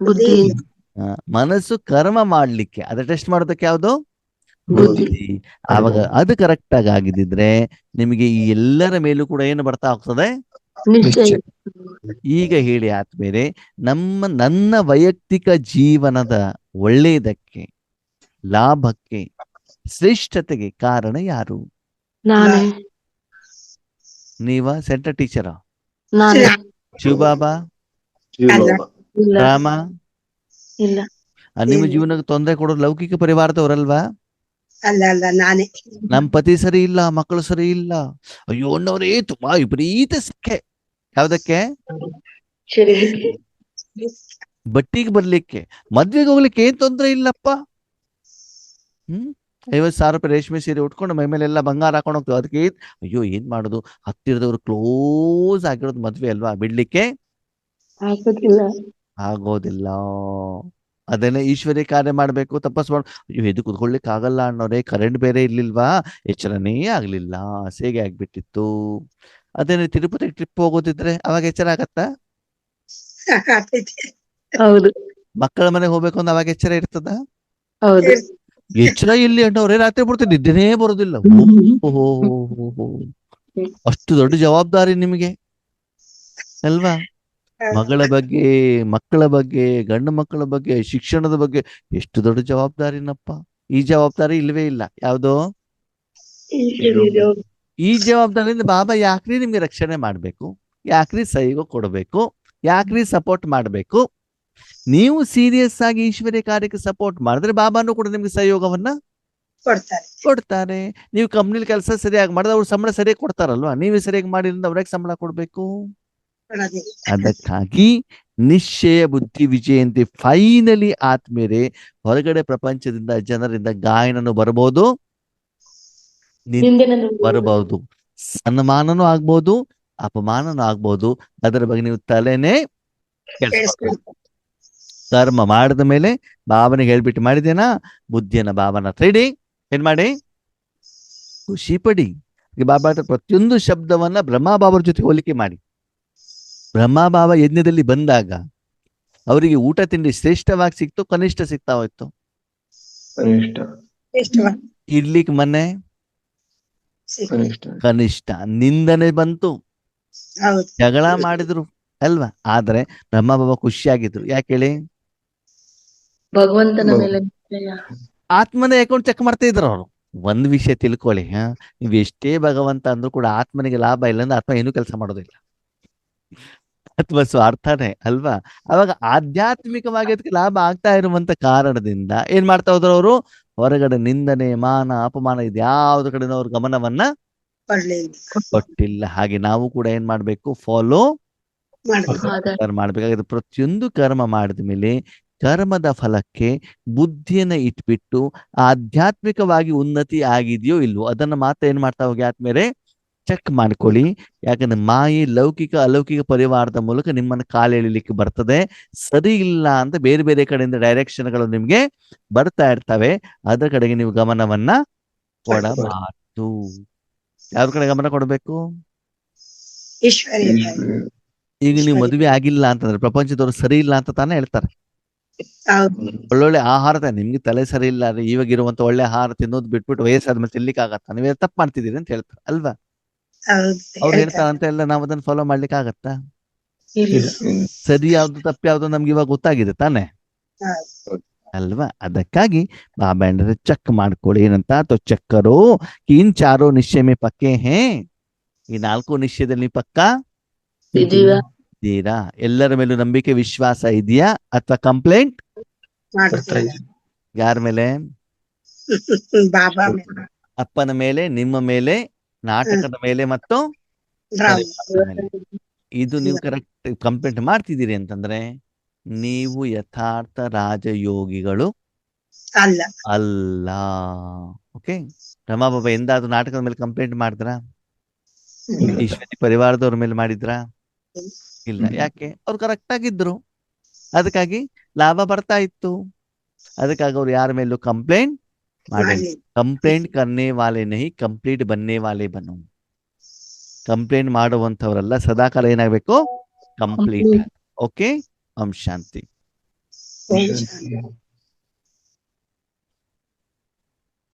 ಬುದ್ಧಿ, ಮನಸ್ಸು ಕರ್ಮ ಮಾಡ್ಲಿಕ್ಕೆ, ಅದ ಟೆಸ್ಟ್ ಮಾಡೋದಕ್ಕೆ ಯಾವ್ದು? ಬುದ್ಧಿ. ಬುದ್ಧಿ. ಆವಾಗ ಅದು ಕರೆಕ್ಟ್ ಆಗಿ ಆಗಿದ್ದಿದ್ರೆ ನಿಮಗೆ ಈ ಎಲ್ಲರ ಮೇಲೂ ಕೂಡ ಏನು ಬರ್ತಾ ಹೋಗ್ತದೆ? ನಿಶ್ಚಯ. ಈಗ ಹೇಳಿ ಆದ್ಮೇಲೆ ನನ್ನ ವೈಯಕ್ತಿಕ ಜೀವನದ ಒಳ್ಳೆಯದಕ್ಕೆ, ಲಾಭಕ್ಕೆ, ಶ್ರೇಷ್ಠತೆಗೆ ಕಾರಣ ಯಾರು? ನಾನೇ, ನೀವ ಸೆಂಟರ್ ಟೀಚರ? ನಾನೇ. ಶಿವಬಾಬಾ? ಜೀವಲೋಕ. ಇಲ್ಲ, ರಾಮ? ಇಲ್ಲ. ನಿಮ್ಮ ಜೀವನಕ್ಕೆ ತೊಂದರೆ ಕೊಡೋದು ಲೌಕಿಕ ಪರಿವಾರದವರಲ್ವಾ? ಅಲ್ಲ ಅಲ್ಲ ನಾನೇ. ನಮ್ ಪತಿ ಸರಿ ಇಲ್ಲ, ಮಕ್ಕಳು ಸರಿ ಇಲ್ಲ, ಅಯ್ಯೋ ಅನ್ನೋರೇ ತುಂಬಾ ವಿಪರೀತ ಸಿಕ್ಕೆ. ಯಾವ್ದಕ್ಕೆ? ಸರಿ. ಬಟ್ಟಿಗೆ ಬರ್ಲಿಕ್ಕೆ, ಮದ್ವೆಗೆ ಹೋಗ್ಲಿಕ್ಕೆ ಏನ್ ತೊಂದ್ರೆ ಇಲ್ಲಪ್ಪ. 50,000 ರೂಪಾಯಿ ರೇಷ್ಮೆ ಸೀರೆ ಉಟ್ಕೊಂಡು ಮೈ ಮೇಲೆಲ್ಲ ಬಂಗಾರ ಹಾಕೊಂಡು ಹೋಗ್ತೀವಿ. ಅದಕ್ಕೆ ಅಯ್ಯೋ ಏನ್ ಮಾಡುದು, ಹತ್ತಿರದವ್ರು ಕ್ಲೋಸ್ ಆಗಿರೋದು ಮದ್ವೆ ಅಲ್ವಾ, ಬಿಡ್ಲಿಕ್ಕೆ ಆಗೋದಿಲ್ಲ. ಆಗೋದಿಲ್ಲ. ಅದನ್ನೇ ಈಶ್ವರ್ಯ ಕಾರ್ಯ ಮಾಡ್ಬೇಕು, ತಪಸ್ ಮಾಡ್. ಅಯ್ಯೋ ಎದು ಕುತ್ಕೊಳ್ಲಿಕ್ಕೆ ಆಗಲ್ಲ ಅನ್ನೋರೇ, ಕರೆಂಟ್ ಬೇರೆ ಇರ್ಲಿಲ್ವಾ, ಎಚ್ಚರನೇ ಆಗ್ಲಿಲ್ಲ, ಸೇಗೆ ಆಗ್ಬಿಟ್ಟಿತ್ತು. ಅದೇನೇ ತಿರುಪತಿ ಟ್ರಿಪ್ ಹೋಗೋದಿದ್ರೆ ಅವಾಗ ಎಚ್ಚರ ಆಗತ್ತಾ? ಹೌದು, ಮಕ್ಕಳ ಮನೆಗೆ ಹೋಗ್ಬೇಕು ಅಂದ್ರೆ ಅವಾಗ ಎಚ್ಚರ ಇರ್ತದ? ಹೌದು. ಎಚ್ಚರ ಇಲ್ಲಿ ಅಣ್ಣವ್ರೆ, ರಾತ್ರಿ ಬಿಡ್ತೀನಿ, ನಿದ್ದೆನೇ ಬರೋದಿಲ್ಲ. ಓಹೋ, ಅಷ್ಟು ದೊಡ್ಡ ಜವಾಬ್ದಾರಿ ನಿಮಗೆ ಅಲ್ವಾ? ಮಗಳ ಬಗ್ಗೆ, ಮಕ್ಕಳ ಬಗ್ಗೆ, ಗಂಡು ಮಕ್ಕಳ ಬಗ್ಗೆ, ಶಿಕ್ಷಣದ ಬಗ್ಗೆ ಎಷ್ಟು ದೊಡ್ಡ ಜವಾಬ್ದಾರಿನಪ್ಪ. ಈ ಜವಾಬ್ದಾರಿ ಇಲ್ವೇ ಇಲ್ಲ. ಯಾವ್ದೋ ಈ ಜವಾಬ್ದಾರಿಯಿಂದ ಬಾಬಾ ಯಾಕ್ರಿ ನಿಮ್ಗೆ ರಕ್ಷಣೆ ಮಾಡ್ಬೇಕು, ಯಾಕ್ರಿ ಸಹಯೋಗ ಕೊಡಬೇಕು, ಯಾಕ್ರಿ ಸಪೋರ್ಟ್ ಮಾಡ್ಬೇಕು? ನೀವು ಸೀರಿಯಸ್ ಆಗಿ ಈಶ್ವರ್ಯ ಕಾರ್ಯಕ್ಕೆ ಸಪೋರ್ಟ್ ಮಾಡಿದ್ರೆ ಬಾಬಾನು ಕೂಡ ನಿಮ್ಗೆ ಸಹಯೋಗವನ್ನ ಕೊಡ್ತಾರೆ. ನೀವು ಕಂಪ್ನಿಲಿ ಕೆಲಸ ಸರಿಯಾಗಿ ಮಾಡಿದ್ರೆ ಅವ್ರು ಸಂಬಳ ಸರಿಯಾಗಿ ಕೊಡ್ತಾರಲ್ವಾ? ನೀವೇ ಸರಿಯಾಗಿ ಮಾಡಿದ್ರೆ ಅವ್ರಿಗೆ ಸಂಬಳ ಕೊಡ್ಬೇಕು. ಅದಕ್ಕಾಗಿ ನಿಶ್ಚಯ ಬುದ್ಧಿ ವಿಜಯಂತಿ. ಫೈನಲಿ ಆದ್ಮೇಲೆ ಹೊರಗಡೆ ಪ್ರಪಂಚದಿಂದ, ಜನರಿಂದ ಗಾಯನನು ಬರಬಹುದು, ಬರಬಹುದು, ಸನ್ಮಾನನೂ ಆಗ್ಬಹುದು, ಅಪಮಾನನೂ ಆಗ್ಬಹುದು. ಅದರ ಬಗ್ಗೆ ನೀವು ತಲೆನೇ ಕೆಡಿಸ್ಕೊಳ್ಬೇಕು. ಕರ್ಮ ಮಾಡಿದ ಮೇಲೆ ಬಾಬನಿಗೆ ಹೇಳ್ಬಿಟ್ಟು ಮಾಡಿದೇನಾ, ಬುದ್ಧಿಯನ್ನ ಬಾಬನ ಹತ್ರ ಇಡಿ, ಏನ್ ಮಾಡಿ ಖುಷಿ ಪಡಿ. ಬಾಬಾ ಪ್ರತಿಯೊಂದು ಶಬ್ದವನ್ನ ಬ್ರಹ್ಮ ಬಾಬರ ಜೊತೆ ಹೋಲಿಕೆ ಮಾಡಿ. ಬ್ರಹ್ಮ ಬಾಬಾ ಯಜ್ಞದಲ್ಲಿ ಬಂದಾಗ ಅವರಿಗೆ ಊಟ ತಿಂಡಿ ಶ್ರೇಷ್ಠವಾಗಿ ಸಿಕ್ತು, ಕನಿಷ್ಠ ಸಿಗ್ತಾ ಹೋಯ್ತು? ಇಡ್ಲಿಕ್ಕೆ ಮನೆ ಕನಿಷ್ಠ. ನಿಂದನೆ ಬಂತು, ಜಗಳ ಮಾಡಿದ್ರು ಅಲ್ವಾ? ಆದ್ರೆ ಬ್ರಹ್ಮ ಬಾಬಾ ಖುಷಿಯಾಗಿದ್ರು. ಯಾಕೆ ಹೇಳಿ? ಭಗವಂತನ ಮೇಲೆ ನಿಶ್ಚಯ. ಆತ್ಮನ ಅಕೌಂಟ್ ಚೆಕ್ ಮಾಡ್ತಾ ಇದ್ರು ಅವರು. ಒಂದ್ ವಿಷಯ ತಿಳ್ಕೊಳ್ಳಿ, ನೀವ್ ಎಷ್ಟೇ ಭಗವಂತ ಅಂದ್ರೂ ಕೂಡ ಆತ್ಮನಿಗೆ ಲಾಭ ಇಲ್ಲ ಅಂದ್ರೆ ಆತ್ಮ ಏನೂ ಕೆಲಸ ಮಾಡೋದಿಲ್ಲ. ಆತ್ಮ ಸ್ವಾರ್ಥನೇ ಅಲ್ವಾ? ಅವಾಗ ಆಧ್ಯಾತ್ಮಿಕವಾಗಿ ಅದಕ್ಕೆ ಲಾಭ ಆಗ್ತಾ ಇರುವಂತ ಕಾರಣದಿಂದ ಏನ್ ಮಾಡ್ತಾ ಹೋದ್ರು ಅವರು? ಹೊರಗಡೆ ನಿಂದನೆ, ಮಾನ, ಅಪಮಾನ ಇದ್ಯಾವ್ದು ಕಡೆ ಅವ್ರ ಗಮನವನ್ನ ಕೊಟ್ಟಿಲ್ಲ. ಹಾಗೆ ನಾವು ಕೂಡ ಏನ್ ಮಾಡ್ಬೇಕು? ಫಾಲೋ ಮಾಡ್ಬೇಕಾಗಿದೆ. ಪ್ರತಿಯೊಂದು ಕರ್ಮ ಮಾಡಿದ ಮೇಲೆ ಕರ್ಮದ ಫಲಕ್ಕೆ ಬುದ್ಧಿಯನ್ನ ಇಟ್ಬಿಟ್ಟು ಆಧ್ಯಾತ್ಮಿಕವಾಗಿ ಉನ್ನತಿ ಆಗಿದೆಯೋ ಇಲ್ವೋ ಅದನ್ನ ಮಾತ್ರ ಏನ್ ಮಾಡ್ತಾ ಹೋಗಿ ಆದ್ಮೇಲೆ ಚೆಕ್ ಮಾಡ್ಕೊಳ್ಳಿ. ಯಾಕಂದ್ರೆ ಮಾಯಿ ಲೌಕಿಕ ಅಲೌಕಿಕ ಪರಿವಾರದ ಮೂಲಕ ನಿಮ್ಮನ್ನ ಕಾಲೆಳಿಲಿಕ್ಕೆ ಬರ್ತದೆ. ಸರಿ ಇಲ್ಲ ಅಂತ ಬೇರೆ ಬೇರೆ ಕಡೆಯಿಂದ ಡೈರೆಕ್ಷನ್ಗಳು ನಿಮ್ಗೆ ಬರ್ತಾ ಇರ್ತವೆ. ಅದರ ಕಡೆಗೆ ನೀವು ಗಮನವನ್ನ ಕೊಡಬಾರ್ದು. ಯಾವ್ದ ಕಡೆ ಗಮನ ಕೊಡಬೇಕು? ಈಗ ನೀವು ಮದುವೆ ಆಗಿಲ್ಲ ಅಂತಂದ್ರೆ ಪ್ರಪಂಚದವ್ರು ಸರಿ ಇಲ್ಲ ಅಂತ ತಾನೇ ಹೇಳ್ತಾರೆ. ಒಳ್ಳೊಳ್ಳೆ ಆಹಾರ ನಿಮ್ಗೆ ತಲೆ ಸರಿ ಇಲ್ಲ ಅಂದ್ರೆ ಇವಾಗ ಇರುವಂತ ಒಳ್ಳೆ ಆಹಾರ ತಿನ್ನೋದು ಬಿಟ್ಬಿಟ್ಟು ವಯಸ್ಸಾದ್ಮೇಲೆ ತಿನ್ಲಿಕ್ಕೆ ಆಗತ್ತಾ? ನೀವೇ ತಪ್ಪು ಮಾಡ್ತಿದ್ದೀರಿ ಅಂತ ಹೇಳ್ತಾರೆ ಅಲ್ವಾ? ಅವ್ರು ಹೇಳ್ತಾರ ಅಂತ ಎಲ್ಲ ನಾವು ಅದನ್ನ ಫಾಲೋ ಮಾಡ್ಲಿಕ್ಕೆ ಆಗತ್ತಾ? ಇಲ್ಲ. ಸರಿ ಯಾವ್ದು ತಪ್ಪು ಯಾವ್ದು ನಮ್ಗೆ ಇವಾಗ ಗೊತ್ತಾಗಿದೆ ತಾನೆ ಹೌದು. ಅಲ್ವಾ? ಅದಕ್ಕಾಗಿ ಬಾಬಾ ಅಂದ್ರೆ ಚೆಕ್ ಮಾಡ್ಕೊಳ್ಳಿ ಏನಂತ ತೋ ಚೆಕ್ಕರೋ ಇನ್ ಚಾರೋ ನಿಶ್ಚಯ ಮೇ ಪಕ್ಕೆ ಹೇ, ಈ 4 ನಿಶ್ಚಯದಲ್ಲಿ ಪಕ್ಕ ಇದೀವ ಇದ್ದೀರಾ? ಎಲ್ಲರ ಮೇಲೂ ನಂಬಿಕೆ ವಿಶ್ವಾಸ ಇದೆಯಾ ಅಥವಾ ಕಂಪ್ಲೇಂಟ್? ಬರ್ತಾ ಇದೆ. ಯಾರ ಮೇಲೆ? ಬಾಬಾ ಮೇಲೆ. ಅಪ್ಪನ ಮೇಲೆ, ನಿಮ್ಮ ಮೇಲೆ, ನಾಟಕದ ಮೇಲೆ ಮತ್ತು ಡ್ರಾಮ. ಪರಿವಾರದ ಮೇಲೆ. ಇದು ನೀವು ಕರೆಕ್ಟ್ ಕಂಪ್ಲೇಂಟ್ ಮಾಡ್ತಿದ್ದೀರಿ ಅಂತಂದ್ರೆ ನೀವು ಯಥಾರ್ಥ ರಾಜಯೋಗಿಗಳು ಅಲ್ಲ. ಅಲ್ಲ. ಓಕೆ, ರಮಾ ಬಾಬಾ ಎಂದಾದ್ರೂ ನಾಟಕದ ಮೇಲೆ ಕಂಪ್ಲೇಂಟ್ ಮಾಡಿದ್ರಾ? ಈಶ್ವರಿ ಪರಿವಾರದವ್ರ ಮೇಲೆ ಮಾಡಿದ್ರಾ? ಇಲ್ಲ. ಯಾಕೆ? ಅವ್ರು ಕರೆಕ್ಟ್ ಆಗಿದ್ರು, ಅದಕ್ಕಾಗಿ ಲಾಭ ಬರ್ತಾ ಇತ್ತು. ಅದಕ್ಕಾಗಿ ಅವ್ರು ಯಾರ ಮೇಲೂ ಕಂಪ್ಲೇಂಟ್ ಮಾಡಿಲ್ಲ. ಕಂಪ್ಲೇಂಟ್ ಕರ್ನೆ ವಾಲೆ ನಹಿ ಕಂಪ್ಲೀಟ್ ಬನ್ನೆ ವಾಲೆ ಬನ್ನು. ಕಂಪ್ಲೇಂಟ್ ಮಾಡುವಂಥವರೆಲ್ಲ ಸದಾಕಾಲ ಏನಾಗಬೇಕು? ಕಂಪ್ಲೀಟ್. ಓಕೆ, ಓಂ ಶಾಂತಿ. ಓಂ ಶಾಂತಿ.